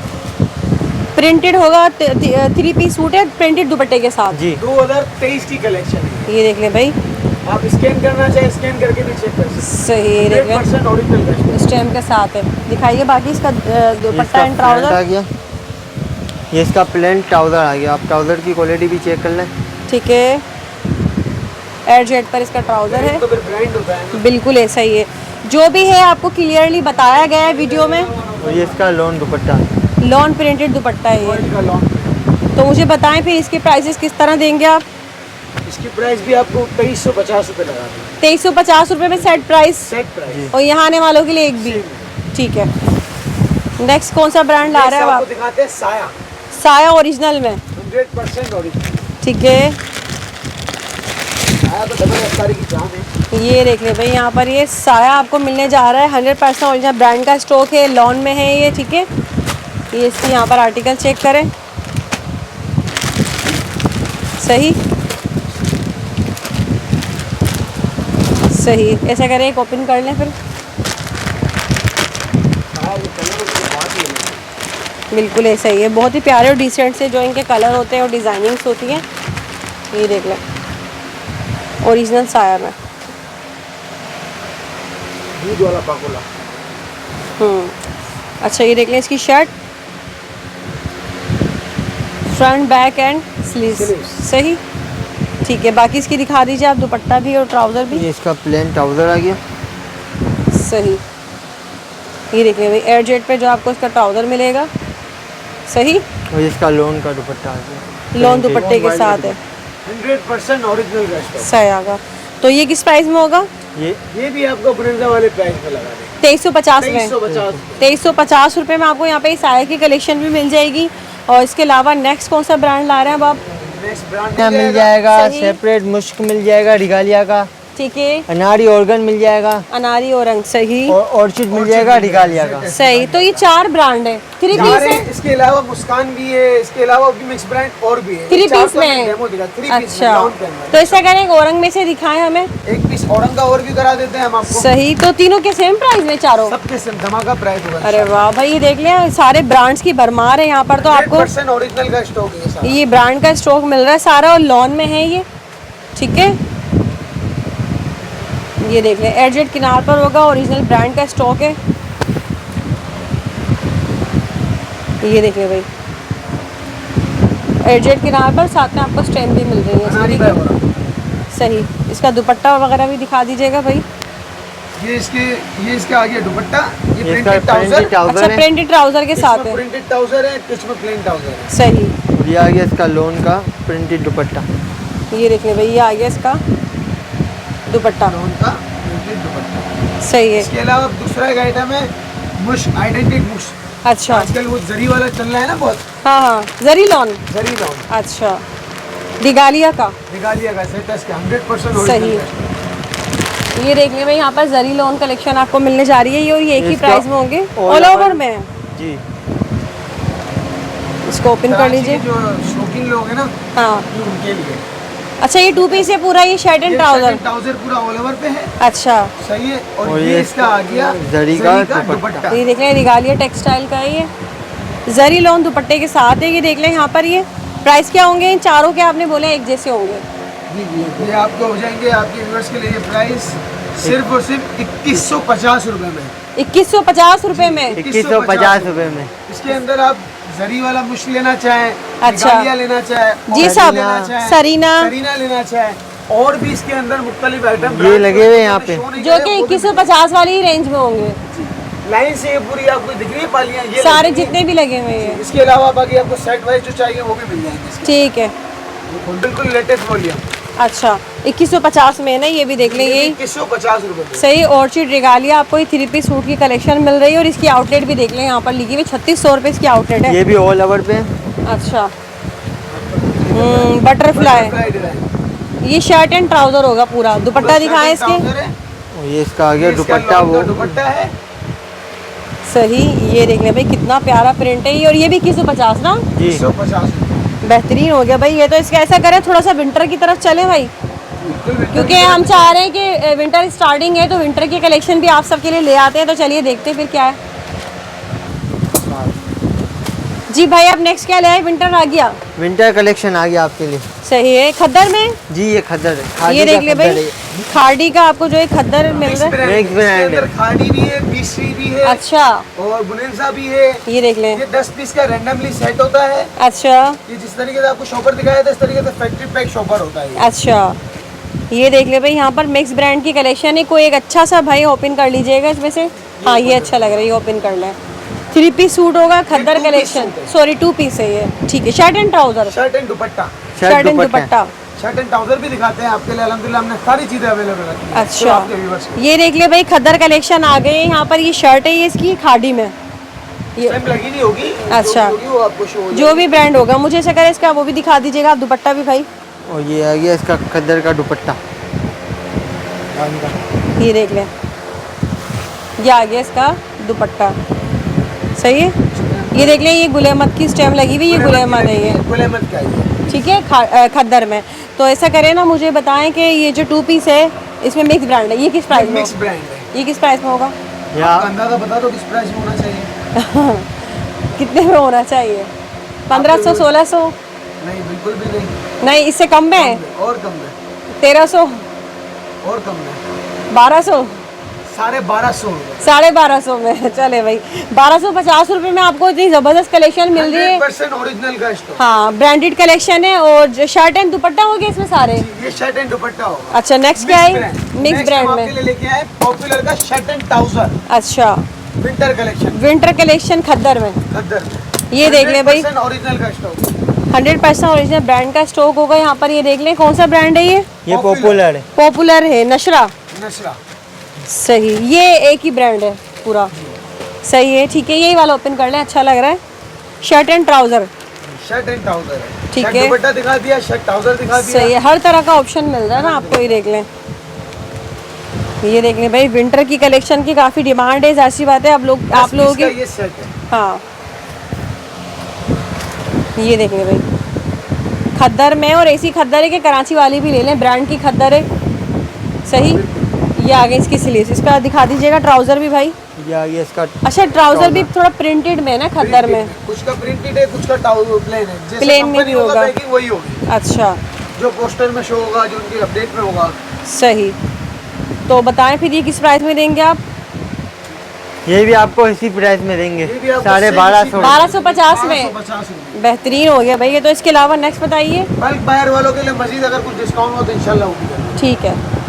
Speaker 1: प्रिंटेड होगा, 3 पीस सूट है प्रिंटेड दुपट्टे के साथ।
Speaker 2: जी
Speaker 3: 2023 की कलेक्शन है।
Speaker 1: ये देख लें भाई,
Speaker 3: आप स्कैन करना चाहे स्कैन करके भी चेक कर सकते
Speaker 1: सही। ये
Speaker 3: हैं।
Speaker 1: देख लें,
Speaker 3: 100% ओरिजिनल का
Speaker 1: स्टैम्प के साथ है। दिखाइए बाकी इसका दुपट्टा
Speaker 2: इसका
Speaker 1: एंड
Speaker 2: फ्रंट आ
Speaker 1: ट्राउज़र।
Speaker 2: गया। ये इसका प्लेन ट्राउज़र आ गया। आप ट्राउज़र की क्वालिटी भी चेक कर लें।
Speaker 1: ठीक है, एयर जेट पर इसका ट्राउज़र है।
Speaker 3: तो फिर ब्रांड होता है ना।
Speaker 1: बिल्कुल ऐसा ही है, जो भी है आपको क्लियरली बताया गया है वीडियो में।
Speaker 2: और ये इसका लॉन दुपट्टा।
Speaker 1: लॉन प्रिंटेड दुपट्टा है ये।
Speaker 3: वर्ल्ड का लॉन्च।
Speaker 1: तो मुझे बताएं फिर इसके प्राइसेस किस तरह देंगे आप?
Speaker 3: इसकी प्राइस भी आपको 2350 रुपये लगा देंगे।
Speaker 1: 2350 रुपये में सेट प्राइस,
Speaker 3: सेट प्राइस।
Speaker 1: और यहाँ आने वालों के लिए एक भी। ठीक है, नेक्स्ट कौन सा ब्रांड ला रहे हैं अब
Speaker 3: आपको
Speaker 1: आप?
Speaker 3: दिखाते हैं साया,
Speaker 1: साया ओरिजिनल में।
Speaker 3: 100% ओरिजिनल।
Speaker 1: ठीक है,
Speaker 3: साया तो डबल अफ्तारी की जान है।
Speaker 1: ये देख ले भाई, यहाँ पर ये साया आपको मिलने जा रहा है। 100% ओरिजिनल ब्रांड का स्टॉक है, लॉन में है ये। ठीक है, ये इसकी यहाँ पर आर्टिकल चेक करें। सही सही, ऐसा करें, एक ओपन कर लें फिर। बिल्कुल ऐसा ही है, बहुत ही प्यारे और डिसेंट से जो इनके कलर होते हैं और डिज़ाइनिंग्स होती हैं। ये देख लें, ओरिजिनल साया में।
Speaker 3: दूध वाला पाकोला।
Speaker 1: अच्छा, ये देख लें इसकी shirt, front back and sleeves. सही, ठीक है। बाकी इसकी दिखा दीजिए आप, दुपट्टा भी और ट्राउज़र भी।
Speaker 2: ये इसका प्लेन ट्राउज़र आ गया।
Speaker 1: सही, ये देख लें भाई, एयर जेट पे जो आपको इसका ट्राउज़र मिलेगा। सही,
Speaker 2: और इसका लोन का दुपट्टा आ गया,
Speaker 1: लॉन दुपट्टे के साथ है।
Speaker 3: 100% ओरिजिनल का स्टॉक।
Speaker 1: सही आगा। तो ये किस प्राइस में होगा?
Speaker 3: ये भी आपको ब्रेंजा वाले प्राइस में लगा देंगे।
Speaker 1: 2350 में।
Speaker 3: 2350।
Speaker 1: 2350 रुपये में आपको यहाँ पे साया की कलेक्शन भी मिल जाएगी। और इसके अलावा नेक्स्ट कौन सा ब्रांड ला रहे हैं अब आप?
Speaker 3: नेक्स्ट ब्रांड
Speaker 2: मिल जाएगा,
Speaker 1: सही।
Speaker 2: सेपरेट मुश्क मिल जाएगा रिगालिया का,
Speaker 1: ठीक है,
Speaker 2: अनारी ऑर्गन मिल जाएगा,
Speaker 1: अनारी और रंग। सही
Speaker 2: और ऑर्चिड मिल जाएगा रिगालिया का।
Speaker 1: सही। तो ये 4 ब्रांड है, 3 पीस है।
Speaker 3: इसके अलावा मुस्कान भी है, इसके अलावा भी मिक्स ब्रांड और भी है।
Speaker 1: 3
Speaker 3: चार
Speaker 1: पीस
Speaker 3: तो
Speaker 1: में
Speaker 3: हमने
Speaker 1: है।
Speaker 3: डेमो दिखा, 3 पीस में
Speaker 1: अच्छा,
Speaker 3: राउंड के अंदर।
Speaker 1: तो ऐसा करें, एक औरंग में से दिखाएं हमें।
Speaker 3: एक पीस औरंग का और भी करा देते हैं हम आपको।
Speaker 1: सही, तो तीनों के सेम प्राइस में चारों?
Speaker 3: सबके सेम धमाका प्राइस होगा।
Speaker 1: अरे वाह भाई, ये देख लें, सारे ब्रांड्स की भरमार है यहाँ पर। तो आपको
Speaker 3: 100% ओरिजिनल का स्टॉक है सारा।
Speaker 1: ये ब्रांड का स्टॉक मिल रहा है सारा, और लॉन में है ये। ठीक है, ये देख लें, एडजेट किनार पर होगा, ओरिजिनल ब्रांड का स्टॉक है। ये देख लें भाई, एडजेट किनार पर, साथ में आपको स्ट्रेंथ भी मिल रही है
Speaker 3: अनारी
Speaker 1: इसकी।
Speaker 3: का बड़ा।
Speaker 1: सही, इसका दुपट्टा वगैरह भी दिखा दीजिएगा भाई।
Speaker 3: ये इसका आ गया दुपट्टा, ये
Speaker 2: इसका
Speaker 3: प्रिंटेड
Speaker 2: प्रिंटेड
Speaker 3: ट्राउजर।
Speaker 2: ट्राउजर
Speaker 1: अच्छा,
Speaker 2: है,
Speaker 1: प्रिंटेड ट्राउजर के साथ
Speaker 3: इसमें
Speaker 1: है।
Speaker 3: प्रिंटेड ट्राउजर है, इसमें प्लेन ट्राउजर है।
Speaker 1: सही,
Speaker 2: और ये आ गया इसका लोन का प्रिंटेड दुपट्टा।
Speaker 1: ये देख लें भाई, ये आ गया इसका दुपट्टा।
Speaker 3: उनका प्रिंटेड दुपट्टा।
Speaker 1: सही है।
Speaker 3: इसके अलावा दूसरा एक आइटम है मुश्क, आइडेंटिक मुश्क।
Speaker 1: अच्छा,
Speaker 3: आजकल वो जरी वाला चल रहा है ना बहुत,
Speaker 1: हाँ हाँ, जरी लॉन।
Speaker 3: जरी लॉन
Speaker 1: अच्छा, दिगालिया का।
Speaker 3: निकालिएगा सेटस के 100%
Speaker 1: सही।
Speaker 3: ओरिजिनल।
Speaker 1: ये देख लें भाई, यहाँ पर जरी लॉन कलेक्शन आपको मिलने जा रही है ये, और ये एक ही
Speaker 2: इसका
Speaker 1: प्राइस में होंगे,
Speaker 2: all
Speaker 1: ऑल ओवर
Speaker 2: over-
Speaker 1: में है।
Speaker 2: जी,
Speaker 1: इसको ओपन कर लीजिए।
Speaker 3: जो शौकीन लोग हैं ना,
Speaker 1: हाँ,
Speaker 3: ये उनके लिए।
Speaker 1: अच्छा, ये 2 पीस है पूरा, ये शर्ट एंड
Speaker 3: ये
Speaker 1: ट्राउजर।
Speaker 3: ट्राउजर पूरा ऑल ओवर पे है।
Speaker 1: अच्छा,
Speaker 3: सही है।
Speaker 2: और
Speaker 3: और
Speaker 2: ये
Speaker 3: ये इसका आ गया
Speaker 2: जरी का दुपट्टा।
Speaker 3: दुपट्टा।
Speaker 1: ये देख लें, रिगालिया टेक्सटाइल का है ये, जरी लॉन दुपट्टे के साथ है। ये देख लें, यहाँ पर ये प्राइस क्या होंगे इन चारों के? आपने बोले एक जैसे होंगे।
Speaker 3: ये आपको हो जाएंगे, आपके व्यूअर्स के लिए ये प्राइस सिर्फ और सिर्फ 2150 रुपए में।
Speaker 1: 2150 रुपये में।
Speaker 2: 2150 रुपए में।
Speaker 3: इसके अंदर आप जरी वाला मुश्क लेना चाहें,
Speaker 1: अच्छा।
Speaker 3: निकालिया लेना चाहें,
Speaker 1: जी
Speaker 3: और
Speaker 1: साहब,
Speaker 3: लेना चाहें,
Speaker 1: सरीना।
Speaker 3: सरीना लेना चाहें, और भी इसके अंदर मुख्तलिफ आइटम
Speaker 2: ये लगे हुए हैं यहाँ पे।
Speaker 1: जो कि 2150 वाली रेंज में होंगे
Speaker 3: लाइन से ये पूरी आपको दिख रही है पालियां, ये
Speaker 1: सारे
Speaker 3: लगेंगी।
Speaker 1: जितने भी लगे हुए हैं।
Speaker 3: इसके अलावा बाकी आपको सेट वाइज जो चाहिए वो भी मिल जाएंगे इसके।
Speaker 1: ठीक है,
Speaker 3: बिल्कुल लेटेस्ट वॉल्यूम।
Speaker 1: अच्छा, 2150 में ना, ये भी देख लें, ये
Speaker 3: 2150 रुपए में।
Speaker 1: सही। ऑर्चिड रिगालिया आपको ये 3 पीस सूट की कलेक्शन मिल रही है, और इसकी आउटलेट भी देख लें, यहाँ पर लिखी हुई 3600 रुपये इसकी आउटलेट है।
Speaker 2: ये भी ऑल ओवर पे है।
Speaker 1: अच्छा, बटरफ्लाई। ये शर्ट एंड ट्राउजर होगा पूरा। दुपट्टा दिखाएं इसके।
Speaker 2: और ये इसका आ गया दुपट्टा, वो
Speaker 3: दुपट्टा है।
Speaker 1: सही, ये देख लें भाई, कितना प्यारा प्रिंट है ये, और ये भी 2150 ना।
Speaker 2: जी।
Speaker 3: 150
Speaker 1: बेहतरीन हो गया भाई ये तो। इसका ऐसा करें, थोड़ा सा विंटर की तरफ चले भाई, क्योंकि हम चाह रहे हैं कि विंटर स्टार्टिंग है, तो विंटर की कलेक्शन भी आप सबके लिए ले आते हैं। तो चलिए देखते हैं फिर क्या है। जी भाई, अब नेक्स्ट क्या ले आए? विंटर आ गया,
Speaker 2: विंटर कलेक्शन आ गया आपके लिए।
Speaker 1: सही है। खद्दर में
Speaker 2: जी, ये खद्दर है, खादी
Speaker 1: ये
Speaker 2: का
Speaker 1: देख ले
Speaker 2: खद्दर
Speaker 1: भाई,
Speaker 2: है।
Speaker 1: खाड़ी का आपको जो है खद्दर मिल रहा है।
Speaker 2: Mix brand है।
Speaker 3: अंदर खाड़ी भी है, बीसरी भी है,
Speaker 1: अच्छा,
Speaker 3: और बुनेंसा भी है।
Speaker 1: ये देख लें।
Speaker 3: ये 10 पीस का रैंडमली सेट होता है।
Speaker 1: अच्छा
Speaker 3: ये जिस तरीके से आपको शॉपर दिखाया था, इस तरीके से फैक्ट्री पैक शॉपर होता है ये।
Speaker 1: अच्छा, ये देख ले भाई, यहाँ पर मिक्स ब्रांड की कलेक्शन है। कोई एक अच्छा सा भाई ओपन कर लीजिएगा इसमें से। हाँ, ये अच्छा लग रहा है, ये ओपन कर लें। 3 पीस सूट होगा, खद्दर
Speaker 3: 2 पीस
Speaker 1: कलेक्शन।
Speaker 3: सूट है।
Speaker 1: सॉरी, 2 पीस है ये। ठीक है, shirt and trouser,
Speaker 3: shirt and dupatta.
Speaker 1: Shirt and dupatta.
Speaker 3: Shirt and trouser भी दिखाते हैं आपके लिए। अल्हम्दुलिल्लाह हमने सारी चीजें अवेलेबल रखी हैं सिर्फ
Speaker 1: अच्छा,
Speaker 3: आपके व्यूअर्स के लिए।
Speaker 1: ये देख ले भाई, खद्दर कलेक्शन आ गए हैं यहाँ पर। ये शर्ट है, ये इसकी खाड़ी में, ये
Speaker 3: टाइम लगी नहीं होगी।
Speaker 1: अच्छा।
Speaker 3: जो भी होगी वो आपको शो हो
Speaker 1: जो भी ब्रांड होगा। मुझे ऐसा करे इसका वो भी दिखा दीजिएगा आप, दुपट्टा भी भाई।
Speaker 2: और ये आ गया इसका खद्दर का दुपट्टा।
Speaker 1: ये देख लें, ये आ गया इसका दुपट्टा, सही है। ये देख लें, ये गुलेमत की स्टेम लगी हुई, ये गुलेमत है ये,
Speaker 3: गुलेमत का है।
Speaker 1: ठीक है, खद्दर में। तो ऐसा करें ना, मुझे बताएं कि ये जो 2 पीस है इसमें मिक्स ब्रांड है, ये किस प्राइस में
Speaker 3: मिक्स
Speaker 1: होगा?
Speaker 3: ब्रांड है।
Speaker 1: ये किस प्राइस में होगा?
Speaker 2: या
Speaker 3: आपका अंदाजा बता दो किस प्राइस में होना चाहिए।
Speaker 1: कितने में होना चाहिए? 1500, 1600?
Speaker 3: नहीं बिल्कुल भी नहीं।
Speaker 1: नहीं, इससे कम में है?
Speaker 3: और कम में।
Speaker 1: 1300?
Speaker 3: और कम में।
Speaker 1: 1200?
Speaker 3: 1250
Speaker 1: 1250 में। चले भाई, 1250 रुपये में आपको इतनी ज़बरदस्त कलेक्शन मिल रही है।
Speaker 3: 100% ओरिजिनल का स्टॉक।
Speaker 1: हाँ, ब्रांडेड कलेक्शन है। और जो शर्ट एंड दुपट्टा हो गया इसमें सारे।
Speaker 3: ये शर्ट एंड दुपट्टा होगा।
Speaker 1: अच्छा, नेक्स्ट क्या है? मिक्स ब्रांड
Speaker 3: आपके
Speaker 1: में।
Speaker 3: लिए लेके आए पॉपुलर का शर्ट एंड ट्राउजर
Speaker 1: अच्छा,
Speaker 3: विंटर कलेक्शन।
Speaker 1: विंटर कलेक्शन खद्दर में।
Speaker 3: खद्दर
Speaker 1: ये देख ले भाई,
Speaker 3: 100% ओरिजिनल का स्टॉक।
Speaker 1: 100% ओरिजिनल ब्रांड का स्टॉक होगा यहाँ पर। ये देख लें, कौन सा ब्रांड है ये?
Speaker 2: पॉपुलर है।
Speaker 1: पॉपुलर है, नशरा।
Speaker 3: नशरा।
Speaker 1: सही, ये एक ही ब्रांड है पूरा, सही है, ठीक है। यही वाला ओपन कर लें, अच्छा लग रहा है। Shirt and trouser,
Speaker 3: shirt and trouser है।
Speaker 1: ठीक
Speaker 3: शर्ट
Speaker 1: है।
Speaker 3: दुपट्टा दिखा दिया, शर्ट ट्राउजर दिखा दिया।
Speaker 1: सही है, हर तरह का ऑप्शन मिल रहा है ना आपको। ये देख लें, ये देख लें भाई, विंटर की कलेक्शन की काफ़ी डिमांड है, ऐसी बात है। आप लोगों
Speaker 3: इसका
Speaker 1: की,
Speaker 3: ये सेट है।
Speaker 1: हाँ, ये देख लें भाई, खद्दर में। और ऐसी खद्दर है कि कराची वाली भी ले लें, ब्रांड की खद्दर है, सही। ये आगे इसकी स्लीव्स, इसका दिखा दीजिएगा ट्राउज़र भी भाई।
Speaker 2: ये आ गया इसका।
Speaker 1: अच्छा, ट्राउज़र भी थोड़ा प्रिंटेड में ना खद्दर में।
Speaker 3: कुछ का प्रिंटेड है, कुछ का प्लेन है। जैसे
Speaker 1: प्लेन में
Speaker 3: कंपनी
Speaker 1: भी
Speaker 3: होगा
Speaker 1: होगा।
Speaker 3: पैकिंग वही होगी,
Speaker 1: अच्छा,
Speaker 3: जो पोस्टर में शो होगा, जो उनकी अपडेट में होगा।
Speaker 1: सही। तो बताएं फिर ये किस प्राइस में देंगे आप?
Speaker 2: ये भी आपको इसी प्राइस में देंगे,
Speaker 3: ये भी आपको
Speaker 2: 1250।
Speaker 1: 1250 में।
Speaker 3: 1250 रुपये।
Speaker 1: बेहतरीन हो गया भाई ये तो। इसके अलावा नेक्स्ट बताइए।
Speaker 3: बल्क बायर वालों के लिए मजीद अगर कुछ डिस्काउंट हो तो इंशाल्लाह वो भी करेंगे।
Speaker 1: ठीक है।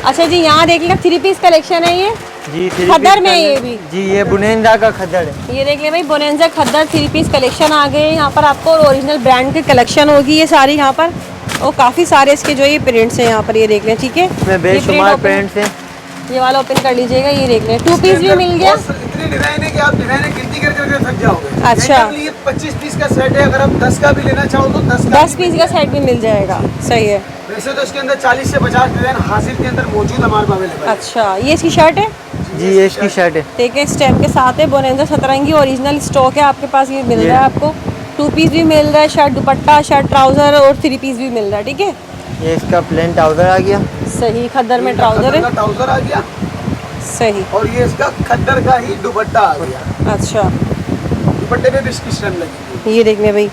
Speaker 1: अच्छा जी, यहाँ देख लें, 3 पीस कलेक्शन है ये,
Speaker 2: जी
Speaker 1: खद्दर में ये भी।
Speaker 2: जी, ये बुनेंदा का खद्दर है।
Speaker 1: ये देख लें भाई, बोनेंजा खद्दर 3 पीस कलेक्शन आ गए हैं यहाँ पर आपको। और ओरिजिनल ब्रांड की कलेक्शन होगी ये सारी यहाँ पर। और काफ़ी सारे इसके जो ये प्रिंट्स हैं यहाँ पर, ये देख लें, ठीक है।
Speaker 2: इसमें
Speaker 1: ये
Speaker 2: बेशुमार
Speaker 1: print
Speaker 2: प्रिंट्स हैं।
Speaker 1: ये वाला ओपन कर लीजिएगा, ये देख लें, 2 पीस भी मिल गया।
Speaker 3: इतनी डिजाइन है कि आप डिजाइन गिनती कर थक जाओगे।
Speaker 1: अच्छा।
Speaker 3: ये 25 पीस का सेट है, अगर आप 10 का भी लेना चाहो तो 10
Speaker 1: 10 पीस का सेट भी मिल जाएगा, सही है।
Speaker 3: वैसे तो इसके अंदर 40 से 50 डिजाइन हाजिर के अंदर मौजूद हमारे पास अवेलेबल है।
Speaker 1: अच्छा, ये इसकी शर्ट है,
Speaker 2: जी, ये इसकी शर्ट है।
Speaker 1: देखिए स्टेप के साथ है। बोनेंजा सतरंगी ओरिजिनल स्टॉक है आपके पास, ये मिल रहा है आपको। 2 पीस भी मिल रहा है, शर्ट दुपट्टा, शर्ट ट्राउज़र और 3 पीस भी मिल रहा है, ठीक है।
Speaker 2: ये इसका प्लेन ट्राउजर आ गया।
Speaker 1: सही, खद्दर में ट्राउज़र
Speaker 3: खद्दर का
Speaker 1: है,
Speaker 3: ट्राउजर आ गया
Speaker 1: सही।
Speaker 3: और ये इसका खद्दर का ही दुपट्टा आ गया।
Speaker 1: अच्छा,
Speaker 3: दुपट्टे पे भी इसकी स्टैम्प लगी है।
Speaker 1: ये देखने भाई,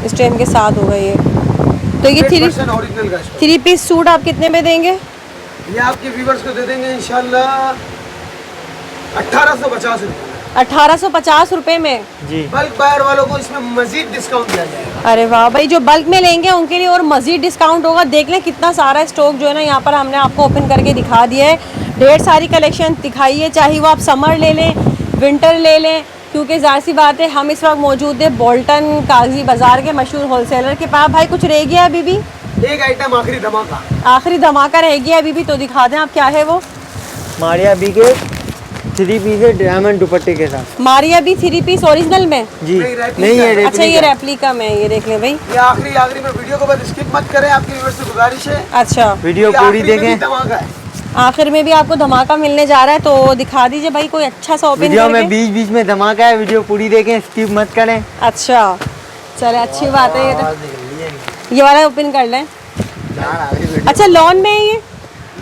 Speaker 1: स्टेम के साथ होगा ये। तो ये
Speaker 3: 100% ओरिजिनल का स्टॉक।
Speaker 1: 3 पीस सूट आप कितने में देंगे?
Speaker 3: ये आपके व्यूवर्स को दे देंगे इंशाल्लाह 1850 रुपये।
Speaker 1: 1850 रुपये में।
Speaker 2: जी,
Speaker 3: बल्क बायर वालों को इसमें मजीद डिस्काउंट दिया जाएगा।
Speaker 1: अरे वाह भाई, जो बल्क में लेंगे उनके लिए और मज़ीद डिस्काउंट होगा। देख लें कितना सारा स्टॉक जो है ना यहाँ पर हमने आपको ओपन करके दिखा दिया है। ढेर सारी कलेक्शन दिखाई है, चाहे वो आप समर ले लें, विंटर ले लें, क्योंकि ज़ाहिर सी बात है हम इस वक्त मौजूद है बोल्टन कागजी बाज़ार के मशहूर होलसेलर के पास। भाई कुछ रह गया अभी भी?
Speaker 3: एक आइटम आखिरी धमाका।
Speaker 1: आखिरी धमाका रह गया अभी भी, तो दिखा दें आप, क्या है वो?
Speaker 2: मारिया बी के 3 पीस है डायमंड दुपट्टे के साथ।
Speaker 1: मारिया भी 3 पीस ओरिजिनल में?
Speaker 2: जी,
Speaker 3: नहीं, रेप्लिका
Speaker 2: नहीं है
Speaker 3: है।
Speaker 1: अच्छा, ये रेप्लिका में, ये देख लें भाई।
Speaker 3: ये आखिरी में वीडियो को बस स्किप मत करें, आपकी व्यूअर्स से गुजारिश है।
Speaker 1: अच्छा,
Speaker 2: वीडियो
Speaker 3: ये
Speaker 2: पूरी
Speaker 3: आखिरी में भी
Speaker 2: देखें।
Speaker 3: धमाका है।
Speaker 1: आखिर में भी आपको धमाका मिलने जा रहा है, तो दिखा दीजिए भाई कोई अच्छा सा ओपन
Speaker 2: वीडियो में
Speaker 1: करके।
Speaker 2: बीच बीच में धमाका है, वीडियो पूरी देखें, स्किप मत करें।
Speaker 1: अच्छा, चले, अच्छी बात है ये तो। ये वाला ओपन कर लें। अच्छा, लॉन में है ये?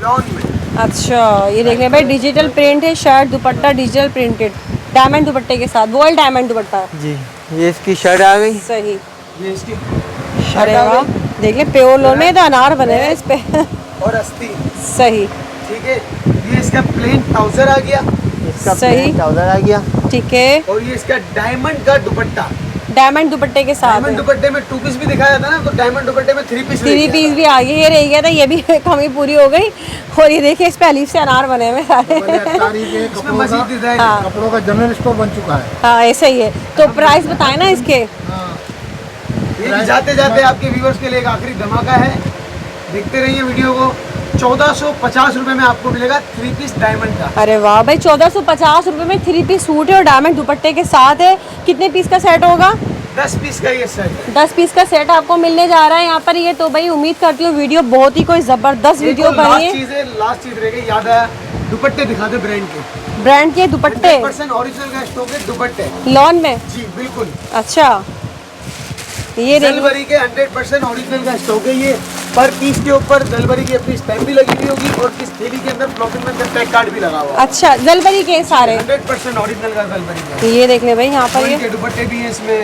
Speaker 3: लॉन में।
Speaker 1: अच्छा, ये देख लें भाई, डिजिटल प्रिंट है, शर्ट दुपट्टा डिजिटल प्रिंटेड, डायमंड दुपट्टे के साथ, वॉल डायमंड दुपट्टा है।
Speaker 2: जी, ये इसकी शर्ट आ गई।
Speaker 1: सही।
Speaker 3: ये इसकी
Speaker 1: अरे
Speaker 3: शर्ट आ
Speaker 1: वाह,
Speaker 3: गई
Speaker 1: देख ले, प्योर लोन में तो अनार बने हुए हैं इस पे।
Speaker 3: और अस्ती।
Speaker 1: सही,
Speaker 3: ठीक है, ये इसका प्लेन ट्राउजर आ गया
Speaker 2: इसका
Speaker 1: सही।
Speaker 2: प्लेन ट्राउजर आ गया।
Speaker 1: ठीक है,
Speaker 3: और ये इसका डायमंड का दुपट्टा।
Speaker 1: डायमंड दुपट्टे के साथ
Speaker 3: डायमंड दुपट्टे में 2 पीस भी दिखाया था ना, तो डायमंड दुपट्टे में 3 पीस
Speaker 1: 3 पीस भी आ गए। ये रह गया था, ये भी कमी पूरी हो गई। और ये देखिए, इस पे अलीफ से अनार बने हुए सारे।
Speaker 4: तारीख के
Speaker 3: इसमें
Speaker 4: कपड़ों
Speaker 3: मजीद
Speaker 4: का
Speaker 3: डिजाइन
Speaker 1: हाँ।
Speaker 4: कपड़ों का जनरल स्टोर बन चुका है।
Speaker 1: हाँ, ऐसा ही है। तो प्राइस बताए ना इसके।
Speaker 3: ये भी जाते जाते आपके व्यूवर्स के लिए एक आखिरी धमाका है, देखते रहिए वीडियो को। 1450 रुपए में आपको मिलेगा 3 पीस डायमंड का।
Speaker 1: अरे वाह भाई, 1450 रुपए में 3 पीस सूट है और डायमंड दुपट्टे के साथ है। कितने पीस का सेट होगा?
Speaker 3: 10 पीस का ये सेट है।
Speaker 1: 10 पीस का सेट आपको मिलने जा रहा है यहाँ पर। ये तो भाई उम्मीद करती हूँ वीडियो बहुत ही कोई जबरदस्त वीडियो बनी है।
Speaker 3: लास्ट चीज रह गई, याद आया, दुपट्टे दिखा दो ब्रांड के।
Speaker 1: ब्रांड के दुपट्टे
Speaker 3: 100% ओरिजिनल का स्टॉक है दुपट्टे
Speaker 1: लॉन में।
Speaker 3: जी बिल्कुल।
Speaker 1: अच्छा, ये
Speaker 3: जलबरी के 100% ओरिजिनल का स्टॉक है। ये पर पीस के ऊपर जलबरी की अपनी स्टैम्प भी लगी हुई होगी और इस थैली के अंदर फ्लॉपिंग में अंदर टैग कार्ड भी लगा हुआ है।
Speaker 1: अच्छा, जलबरी के सारे
Speaker 3: 100% ओरिजिनल का जलबरी का।
Speaker 1: ये देख ले भाई यहाँ पर
Speaker 3: के दुपट्टे भी हैं इसमें।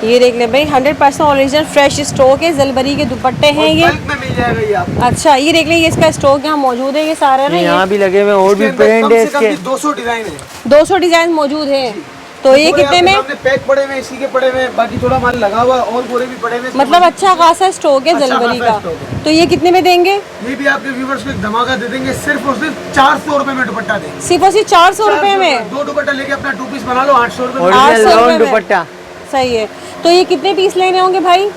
Speaker 1: ये देख ले भाई 100% ओरिजिनल फ्रेश स्टॉक है। जलबरी के दुपट्टे हैं ये।
Speaker 3: बल्क में मिल जाएगा ये आपको।
Speaker 1: अच्छा, ये देख ले, ये इसका स्टॉक यहाँ मौजूद है। ये सारे ना
Speaker 2: यहाँ भी लगे हुए और भी प्रिंट है इसके।
Speaker 3: 200 डिजाइन है,
Speaker 1: 200 डिजाइन मौजूद है। तो ये कितने में?
Speaker 3: पैक पड़े हुए इसी के पड़े हुए, बाकी थोड़ा माल लगा हुआ और बोरे भी पड़े हुए।
Speaker 1: मतलब अच्छा खासा स्टॉक है
Speaker 3: अच्छा
Speaker 1: जलबरी
Speaker 3: खासा
Speaker 1: का।
Speaker 3: स्टॉक है।
Speaker 1: तो ये कितने में देंगे?
Speaker 3: ये भी आपके व्यूवर्स को एक धमाका दे देंगे, सिर्फ और सिर्फ 400 रुपए में दुपट्टा देंगे।
Speaker 1: सिर्फ और सिर्फ 400 रुपए में
Speaker 3: 2 दुपट्टा लेके अपना 2 पीस बना लो 800 रुपए में।
Speaker 2: ओरिजिनल
Speaker 1: 800
Speaker 2: लॉन
Speaker 1: रुपए में।
Speaker 2: दुपट्टा।
Speaker 1: सही है। तो ये कितने पीस लेने होंगे भाई?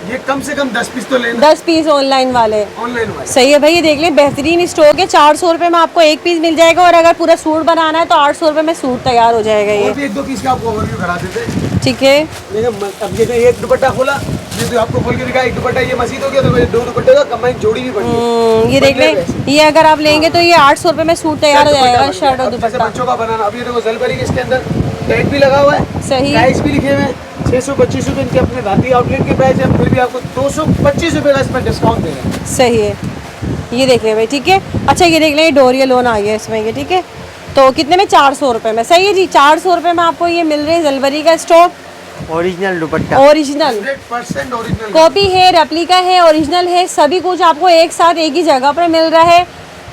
Speaker 3: ये कम से कम 10 पीस तो लेना
Speaker 1: 10 पीस ऑनलाइन वाले।
Speaker 3: ऑनलाइन वाले।
Speaker 1: सही है भाई, ये देख लें बेहतरीन स्टॉक है। 400 रुपए में आपको एक पीस मिल जाएगा और अगर पूरा सूट बनाना है तो 800 रुपए में सूट तैयार हो जाएगा
Speaker 3: और
Speaker 1: ये।
Speaker 3: भी 1-2 पीस का आपको ओवरव्यू करा देते हैं।
Speaker 1: ठीक है।
Speaker 3: लेकिन अब ये एक दुपट्टा खोला, ये तो आपको खोल के दिखाया, एक दुपट्टा ये मसीद हो गया, तो मेरे 2 दुपट्टे का कंबाइन जोड़ी भी बनी है।
Speaker 1: ये देख लें, ये अगर आप लेंगे तो ये 800 रुपए में सूट तैयार हो जाएगा, शर्ट और
Speaker 3: अब जैसे
Speaker 1: दुपट्टा।
Speaker 3: बच्चों का बनाना, अब ये देखो जलबरी के इसके अंदर टैग भी लगा हुआ है,
Speaker 1: सही।
Speaker 3: प्राइस भी लिखे हुए हैं। 625 रुपए इनके अपने राती आउटलेट के प्राइस है, फिर भी आपको 225 रुपए का इसमें डिस्काउंट दे रहे हैं।
Speaker 1: सही है। ये देख लें भाई, ठीक है। अच्छा, ये देख लें, ये डोरिया लोन आ गया इसमें, ये ठीक है। तो कितने में? 400 रुपए में। सही है जी, 400 रुपए में आपको ये मिल रही है जलबरी का स्टॉक।
Speaker 2: ओरिजिनल दुपट्टा।
Speaker 1: Original
Speaker 3: 100% original.
Speaker 1: कॉपी है, रेप्लिका है, ओरिजिनल है, सभी कुछ आपको एक साथ एक ही जगह पर मिल रहा है।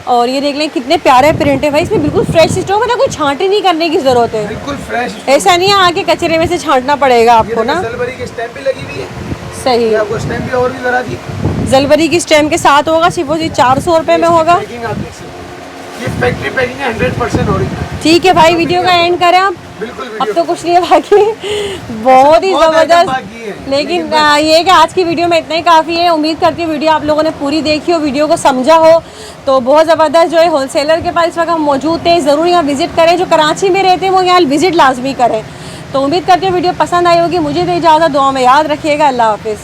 Speaker 1: और ये देख लें कितने प्यारे प्रिंट है भाई, इसमें बिल्कुल फ्रेश स्टॉक, मतलब कोई छांटी नहीं करने की जरूरत है।
Speaker 3: बिल्कुल फ्रेश।
Speaker 1: ऐसा नहीं है आके कचरे में से छांटना पड़ेगा आपको ना।
Speaker 3: जलबरी की स्टैम्प भी लगी हुई है।
Speaker 1: सही
Speaker 3: ये
Speaker 1: है।
Speaker 3: आपको स्टैम्प भी और भी लगा दी।
Speaker 1: जलबरी की स्टैम्प के साथ होगा, सिर्फ और सिर्फ 400 रुपए में होगा।
Speaker 3: पैकिंग आप देख सकते हैं, ये फैक्ट्री पैकिंग है, 100% ओरिजिनल।
Speaker 1: ठीक है भाई, वीडियो का एंड करें आप।
Speaker 3: बिल्कुल
Speaker 1: अब तो कुछ नहीं है बाकी, बहुत ही
Speaker 3: बहुत आइटम
Speaker 1: ज़बरदस्त।
Speaker 3: बाकी है,
Speaker 1: लेकिन ये है कि आज की वीडियो में इतना ही काफ़ी है। उम्मीद करती हूँ वीडियो आप लोगों ने पूरी देखी हो, वीडियो को समझा हो। तो बहुत ज़बरदस्त जो है होलसेलर के पास इस वक्त हम मौजूद थे, ज़रूर यहाँ विज़िट करें। जो कराची में रहते हैं वो यहाँ विज़िट लाजमी करें। तो उम्मीद करती हूँ वीडियो पसंद आई होगी। मुझे तो इजाज़त, दुआ में याद रखिएगा। अल्लाह हाफिज़।